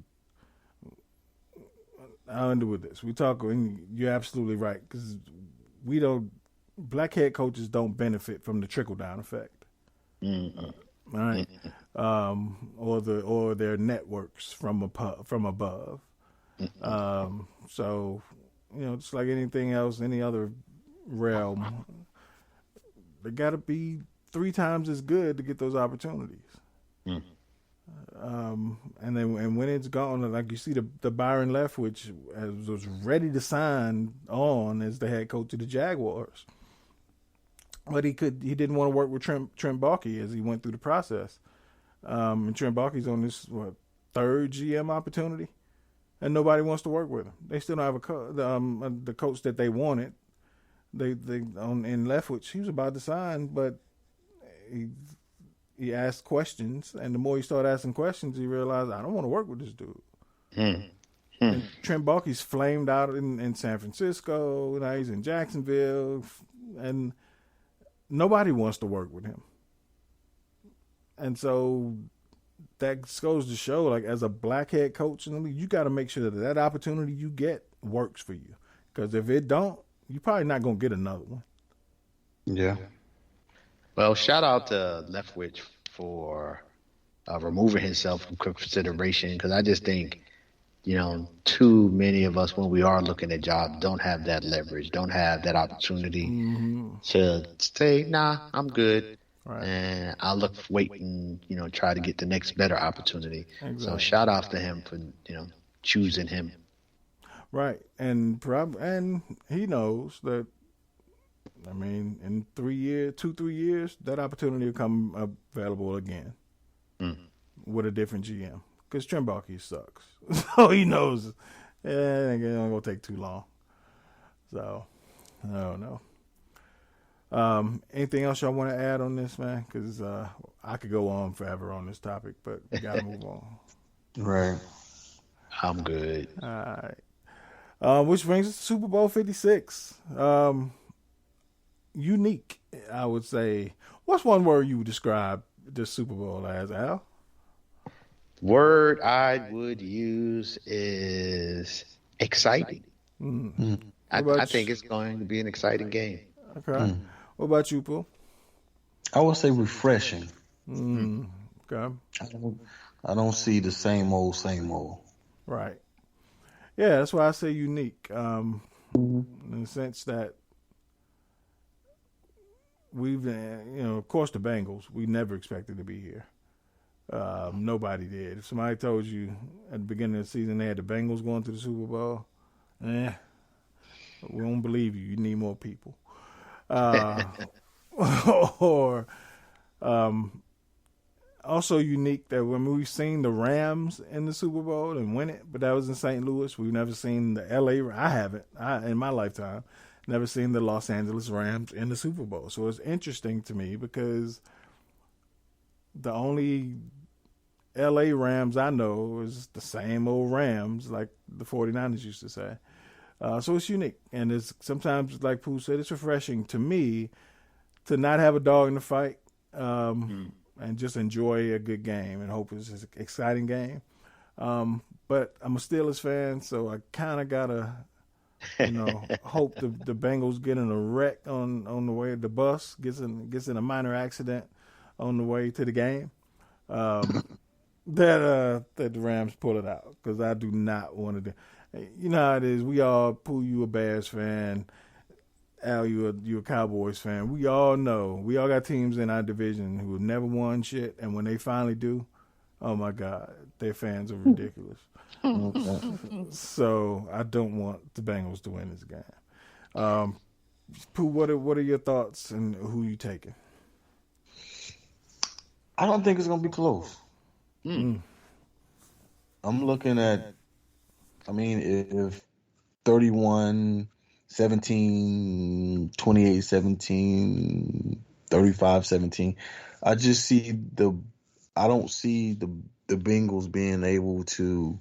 end with this. You're absolutely right, because black head coaches don't benefit from the trickle down effect. Right. Or their networks from above. So, just like anything else, any other realm, they got to be 3 times as good to get those opportunities. And when it's gone, like you see the Byron Leftwich was ready to sign on as the head coach of the Jaguars, but he didn't want to work with Trent Baalke as he went through the process. And Trent Baalke's on this 3rd GM opportunity, and nobody wants to work with him. They still don't have the coach that they wanted. They in Leftwich, he was about to sign, but he asked questions, and the more he started asking questions, he realized, I don't want to work with this dude. And Trent Baalke's flamed out in San Francisco. Now he's in Jacksonville, and nobody wants to work with him. And so that goes to show, like, as a black head coach in the league, you got to make sure that opportunity you get works for you. Because if it don't, you're probably not going to get another one. Yeah. Well, shout out to Leftwich for removing himself from consideration, because I just think, too many of us, when we are looking at jobs, don't have that leverage, don't have that opportunity to say, nah, I'm good. Right. And I'll wait and, try to get the next better opportunity. Exactly. So shout out to him for, choosing him. Right. And he knows that, I mean, in 3 years, that opportunity will come available again with a different GM. Because Trent Baalke sucks. So he knows it ain't going to take too long. So, I don't know. Anything else y'all want to add on this, man? Because I could go on forever on this topic, but we got to move on. Right. I'm good. All right. Which brings us to Super Bowl 56. Unique, I would say. What's one word you would describe this Super Bowl as, Al? Word I would use is exciting. I think it's going to be an exciting game. Okay. What about you, Pooh? I would say refreshing. Okay. I don't see the same old. Right. Yeah, that's why I say unique. In the sense that of course, the Bengals. We never expected to be here. Nobody did. If somebody told you at the beginning of the season they had the Bengals going to the Super Bowl, we don't believe you. You need more people. Or also unique that when we've seen the Rams in the Super Bowl and win it, but that was in St. Louis. We've never seen the LA. I haven't. In my lifetime, never seen the Los Angeles Rams in the Super Bowl. So it's interesting to me because the only LA Rams I know is the same old Rams, like the 49ers used to say. So it's unique. And it's sometimes, like Pooh said, it's refreshing to me to not have a dog in the fight and just enjoy a good game and hope it's an exciting game. But I'm a Steelers fan, so I kind of got to, hope the Bengals get in a wreck on the way. The bus gets in a minor accident on the way to the game. That the Rams pull it out, because I do not want to do. You know how it is. We all, Pooh, you a Bears fan. Al, you a Cowboys fan. We all know. We all got teams in our division who have never won shit, and when they finally do, oh my God, their fans are ridiculous. So I don't want the Bengals to win this game. Pooh, what are your thoughts and who you taking? I don't think it's gonna be close. I'm looking at, if 31-17, 28-17, 35-17, I don't see the Bengals being able to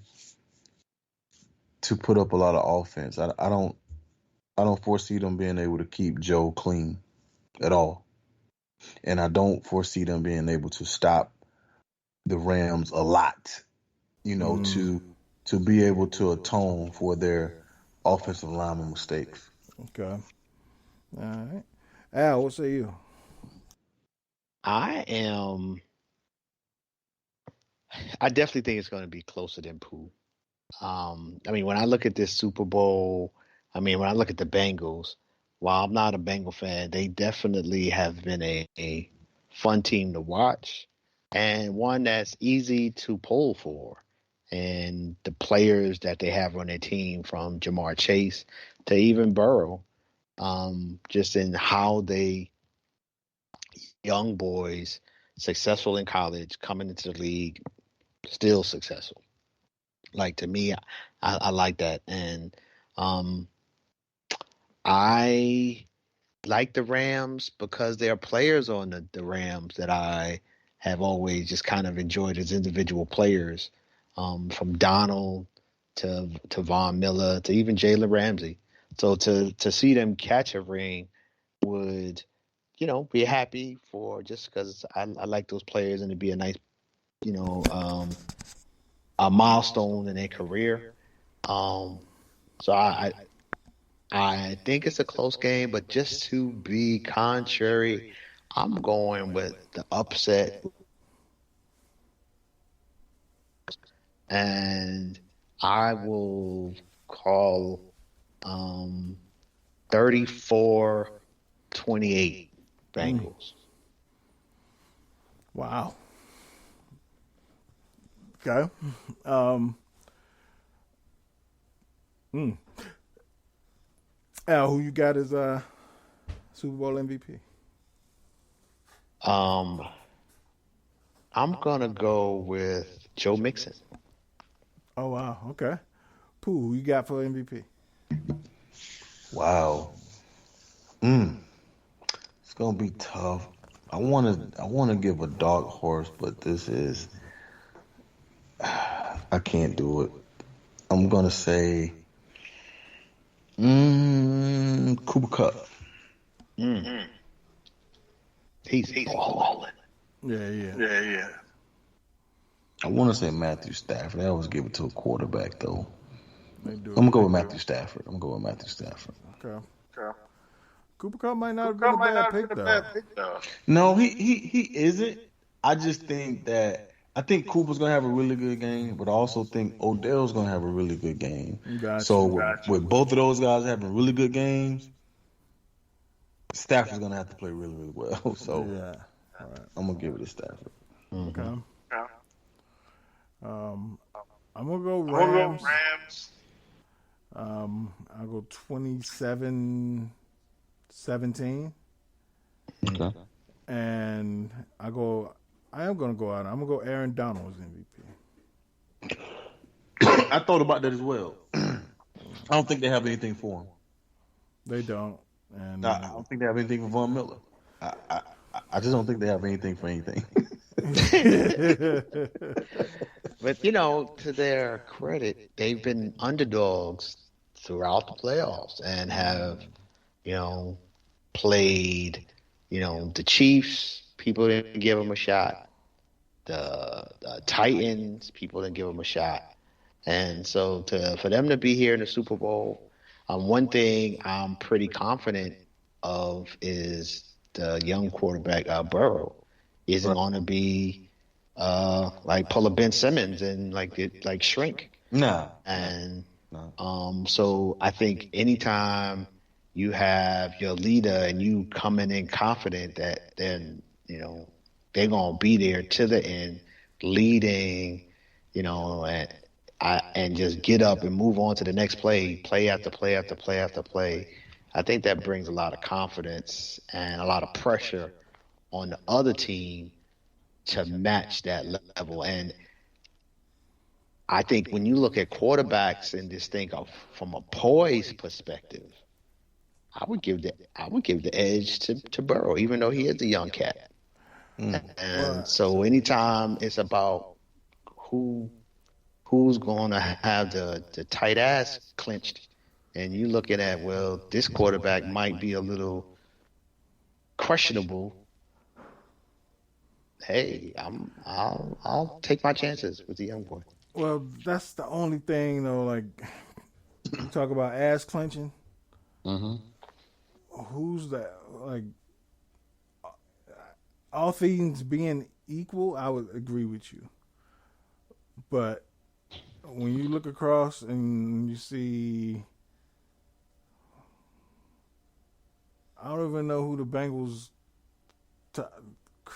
put up a lot of offense. I don't foresee them being able to keep Joe clean at all. And I don't foresee them being able to stop the Rams a lot, to be able to atone for their offensive lineman mistakes. Okay. All right. Al, what say you? I definitely think it's going to be closer than Pooh. When I look at this Super Bowl, when I look at the Bengals, while I'm not a Bengal fan, they definitely have been a fun team to watch and one that's easy to pull for. And the players that they have on their team, from Jamar Chase to even Burrow, just in how they, young boys, successful in college, coming into the league, still successful. Like, to me, I like that. And I like the Rams because there are players on the Rams that I have always just kind of enjoyed as individual players, from Donald to Von Miller to even Jalen Ramsey. So to see them catch a ring would, be happy for, just because I like those players, and it'd be a nice, a milestone in their career. So I think it's a close game, but just to be contrary, I'm going with the upset. And I will call 34-28 Bengals. Wow. Okay. Al, who you got as Super Bowl MVP? I'm gonna go with Joe Mixon. Oh wow. Okay. Pooh, who you got for MVP? Wow. It's gonna be tough. I wanna give a dark horse, but this is, I can't do it. I'm gonna say Cooper Kupp. He's balling. Yeah. I want to say Matthew Stafford. I always give it to a quarterback, though. I'm gonna go with Matthew Stafford. Okay. Cooper Kupp might not have been a bad pick, though. No, he isn't. I just think Cooper's gonna have a really good game, but I also think Odell's gonna have a really good game. Gotcha. So with both of those guys having really good games, Stafford's gonna have to play really, really well. So Yeah. All right. I'm gonna give it to Stafford. Okay. Yeah. I'm gonna go I'm gonna go Rams. Rams. I'll go 27-17, Okay. and I am gonna go out. I'm gonna go Aaron Donald as MVP. I thought about that as well. I don't think they have anything for him. They don't, and I don't think they have anything for Von Miller. I just don't think they have anything for anything. But to their credit, they've been underdogs throughout the playoffs and have, played, the Chiefs. People didn't give them a shot. The Titans, people didn't give them a shot. And so for them to be here in the Super Bowl, one thing I'm pretty confident of is the young quarterback Burrow isn't going to be like pull a Ben Simmons and like shrink. No. And so I think anytime you have your leader and you coming in confident that then they're gonna be there to the end, leading, and just get up and move on to the next play after play after play after play. I think that brings a lot of confidence and a lot of pressure on the other team to match that level. And I think when you look at quarterbacks and just think of from a poise perspective, I would give the edge to Burrow, even though he is a young cat. And so anytime it's about who's going to have the tight ass clinched, and you looking at, well, this quarterback might be a little questionable. Hey, I'll take my chances with the young boy. well, that's the only thing though. Like you talk about ass clenching. Mm-hmm. Who's that? Like all things being equal, I would agree with you. But when you look across and you see, I don't even know who the Bengals.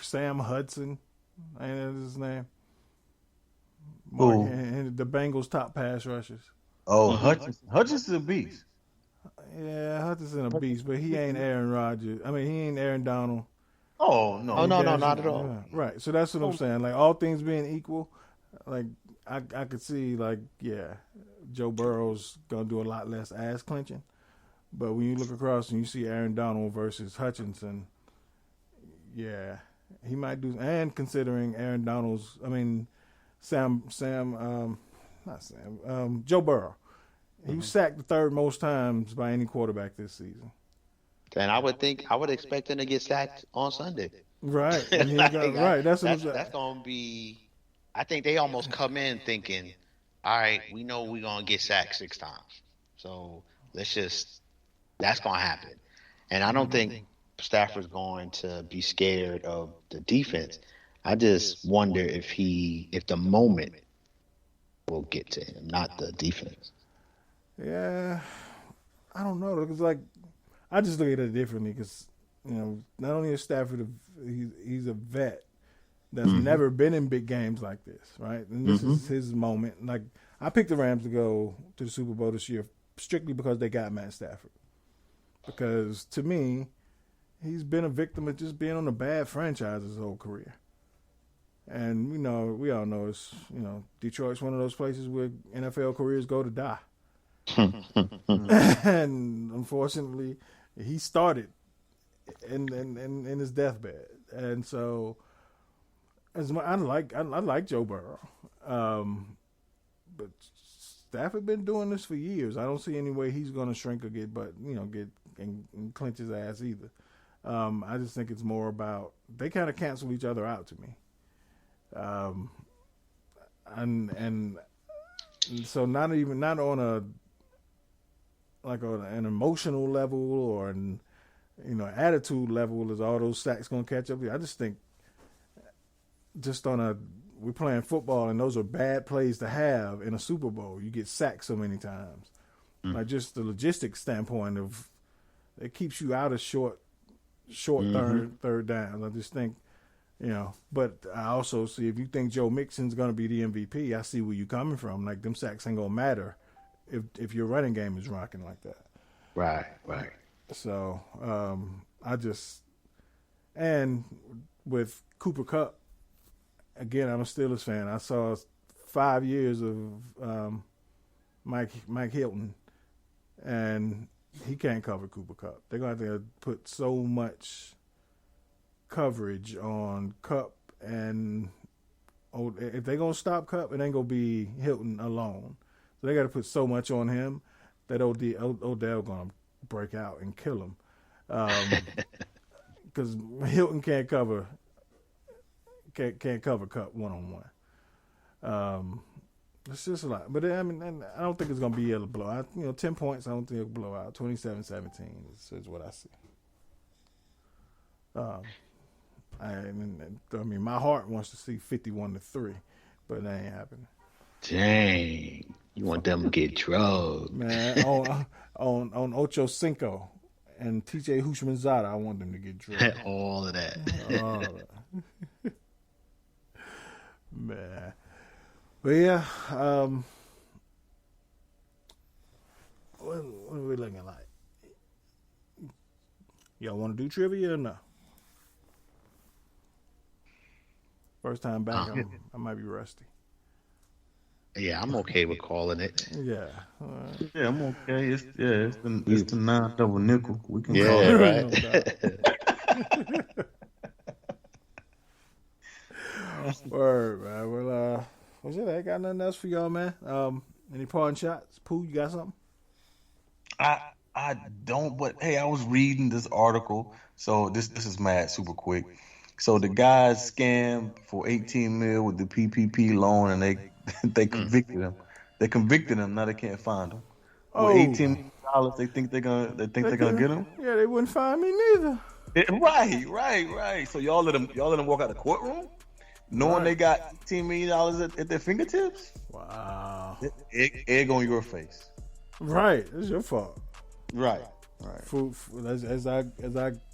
Sam Hudson, ain't that his name? And the Bengals' top pass rushers. Oh, Hutchinson is a beast. Yeah, Hudson's a beast, but he ain't Aaron Rodgers. I mean, he ain't Aaron Donald. Oh no. Oh no, not at all. Yeah, right. So that's what I'm saying. Like all things being equal, like I could see Joe Burrow's gonna do a lot less ass clenching. But when you look across and you see Aaron Donald versus Hutchinson, yeah, he might do. And considering Aaron Donald's, Joe Burrow, he was sacked the third most times by any quarterback this season. And I would expect him to get sacked on Sunday. Right. And right. That's going to be. I think they almost come in thinking, all right, we know we're going to get sacked 6 times. So that's going to happen. And I don't think Stafford's going to be scared of the defense. I just wonder if the moment will get to him, not the defense. Yeah, I don't know because I just look at it differently because not only is Stafford he's a vet that's never been in big games like this, right? And this is his moment. Like I picked the Rams to go to the Super Bowl this year strictly because they got Matt Stafford. Because to me, he's been a victim of just being on a bad franchise his whole career. And we all know it's Detroit's one of those places where NFL careers go to die. And unfortunately, he started in his deathbed, and so I like Joe Burrow, but Stafford been doing this for years. I don't see any way he's going to shrink or get and clench his ass either. I just think it's more about they kind of cancel each other out to me, and so not on an emotional level or an attitude level is all those sacks gonna catch up. I just think we're playing football and those are bad plays to have in a Super Bowl. You get sacked so many times. Like just the logistics standpoint of it keeps you out of short short third downs. I just think, but I also see if you think Joe Mixon's going to be the MVP, I see where you're coming from. Like, them sacks ain't going to matter if your running game is rocking like that. Right. So and with Cooper Kupp, again, I'm a Steelers fan. I saw 5 years of Mike Hilton, and he can't cover Cooper Kupp. They're going to have to put so much coverage on Kupp, and if they're going to stop Kupp, it ain't going to be Hilton alone. So they got to put so much on him that Odell going to break out and kill him. Because Hilton can't cover Kupp one-on-one. It's just a lot. But, I mean, I don't think it's going to be a blowout. 10 points, I don't think it'll blow out. 27-17 is what I see. I mean, my heart wants to see 51-3, but that ain't happening. Dang. You want them to get drugged. Man, on Ocho Cinco and TJ Hushmanzada, I want them to get drugged. All of that. Man. But yeah, what are we looking like? Y'all want to do trivia or no? First time back, I might be rusty. Yeah, I'm okay with calling it. Yeah. Yeah, I'm okay. It's the 9 double nickel. We can call Yeah, it. Right. Word, man. Well, what's it? I ain't got nothing else for y'all, man. Any parting shots? Pooh, you got something? I don't, but hey, I was reading this article. So this is mad super quick. So the guys scammed for 18 mil with the PPP loan, and they convicted him. They convicted him. Now they can't find him. With $18 million, they think they're gonna get him. Yeah, they wouldn't find me neither. Right. So y'all let them walk out the courtroom, knowing they got $18 million at their fingertips. Wow. Egg on your face. Right, it's your fault. Right. As our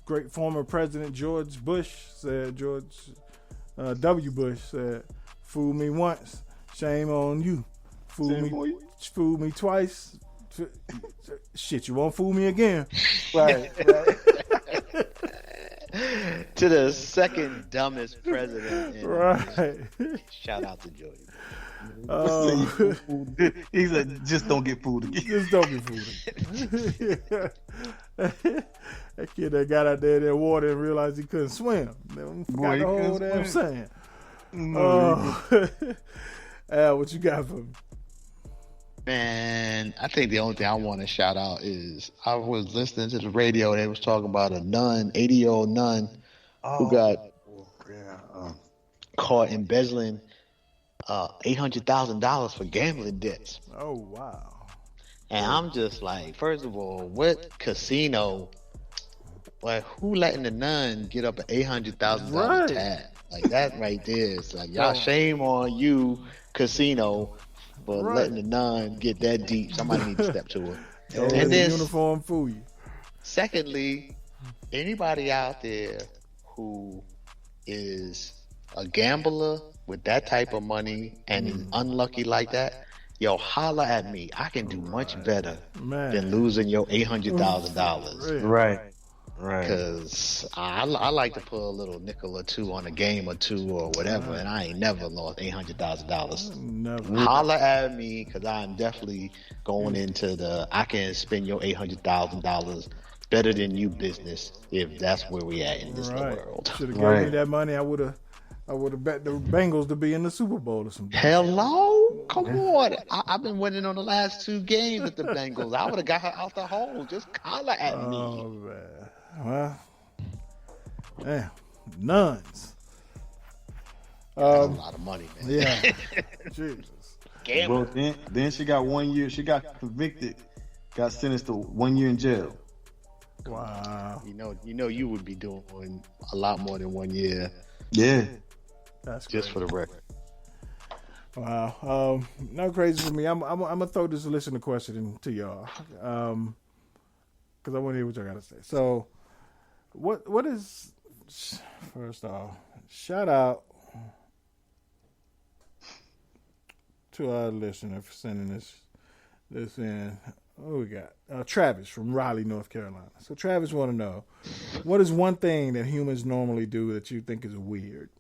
great former president George W. Bush said, "Fool me once, shame on you. Fool me twice, shit, you won't fool me again." Right. To the second dumbest president. Right. Shout out to George. He said, "Just don't get fooled again." Just don't get fooled. That kid that got out there in that water and realized he couldn't swim. Forgot the whole damn saying. Al, what you got for me? Man, I think the only thing I want to shout out is I was listening to the radio and they was talking about a nun, 80-year-old nun, who got caught embezzling $800,000 for gambling debts. Oh, wow. And I'm just like, first of all, what casino, like, who letting the nun get up an $800,000 tab? Like, that right there is like, y'all, shame on you, casino, for letting the nun get that deep. Somebody need to step to her. And then, uniform fool you. Secondly, anybody out there who is a gambler with that type of money and is unlucky like that, yo, holla at me. I can do much better than losing your $800,000. Right. Because I like to put a little nickel or two on a game or two or whatever, and I ain't never lost $800,000. Never. Holla at me, because I'm definitely going into the I can spend your $800,000 better than you business if that's where we at in this world. Should have gave me that money. I would have bet the Bengals to be in the Super Bowl or something. Hello? Come on. I've been winning on the last 2 games with the Bengals. I would have got her out the hole. Just holla at me. Oh, man. Well, damn. Nuns. That's a lot of money, man. Yeah. Jesus. Well, then she got 1 year. She got convicted. Got sentenced to 1 year in jail. Wow. You know you would be doing a lot more than 1 year. Yeah. That's just crazy. For the record. Wow. No crazy for me. I'm gonna throw this listener question to y'all. Because I want to hear what y'all got to say. So, What is, first off, shout out to our listener for sending this in. What we got? Travis from Raleigh, North Carolina. So Travis want to know, what is one thing that humans normally do that you think is weird?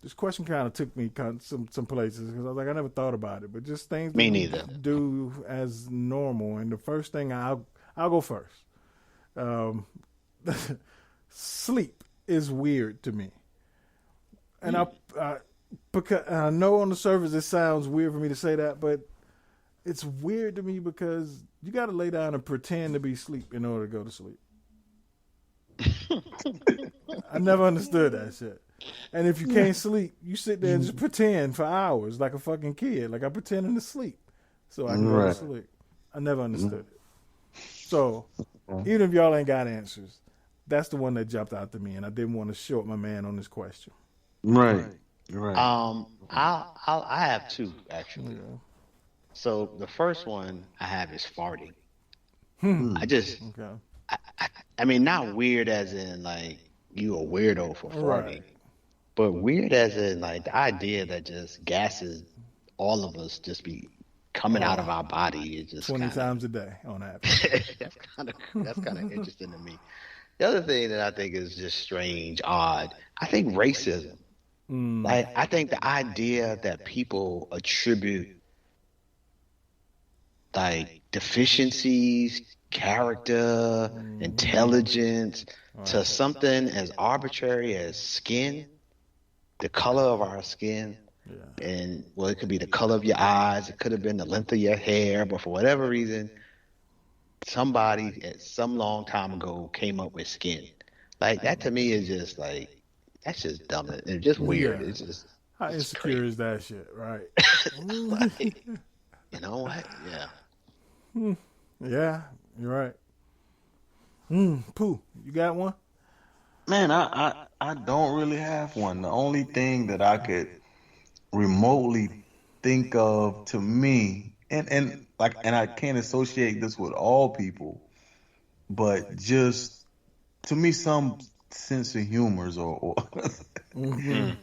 This question kind of took me some places because I was like, I never thought about it, but just things Me that neither. we do as normal. And the first thing I'll go first. Sleep is weird to me, and because I know on the surface it sounds weird for me to say that, but it's weird to me because you got to lay down and pretend to be asleep in order to go to sleep. I never understood that shit. And if you can't sleep, you sit there and just pretend for hours like a fucking kid. Like I'm pretending to sleep so I can go to sleep. I never understood it. So even if y'all ain't got answers, that's the one that jumped out to me, and I didn't want to short my man on this question. Right. I have two actually. Yeah. So the first one I have is farting. Okay. I mean, not weird as in like you a weirdo for farting, Right. but weird as in like the idea that just gases, all of us just be coming out of our body is just 20 kinda, times a day on average. that's kind of interesting to me. The other thing that I think is just strange, odd, I think racism. Like I think the idea that people attribute like deficiencies, character, intelligence to something as arbitrary as skin, the color of our skin, and well, it could be the color of your eyes, it could have been the length of your hair, but for whatever reason, somebody at some long time ago came up with skin. Like that to me is just like that's just dumb. It's just weird. Yeah. It's just How it's insecure crazy. is that shit, right? Like, you know what? Yeah. Yeah, you're right. Pooh, you got one? Man, I don't really have one. The only thing that I could remotely think of to me, and I can't associate this with all people, but just to me, some sense of humors or weird,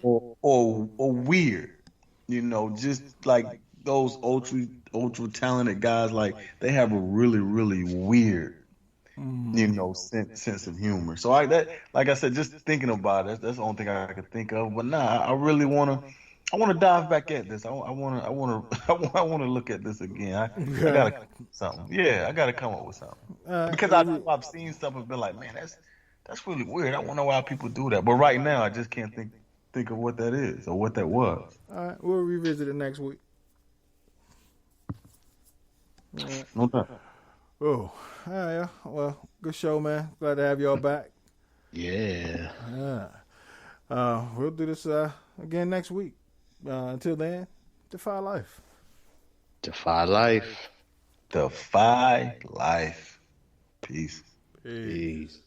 just like those ultra talented guys, like they have a really weird, sense of humor. So like I said, just thinking about it, that's the only thing I could think of. But nah, I really I want to dive back at this. I want to I want to look at this again. I gotta come up with something. Yeah, I gotta come up with something because I've seen stuff and been like, man, that's really weird. I wonder why people do that. But right now, I just can't think of what that is or what that was. All right, we'll revisit it next week. No time. Oh, all right, yeah. Well, good show, man. Glad to have y'all back. Yeah. We'll do this again next week. Until then, defy life. Defy life. Defy life. Peace. Peace.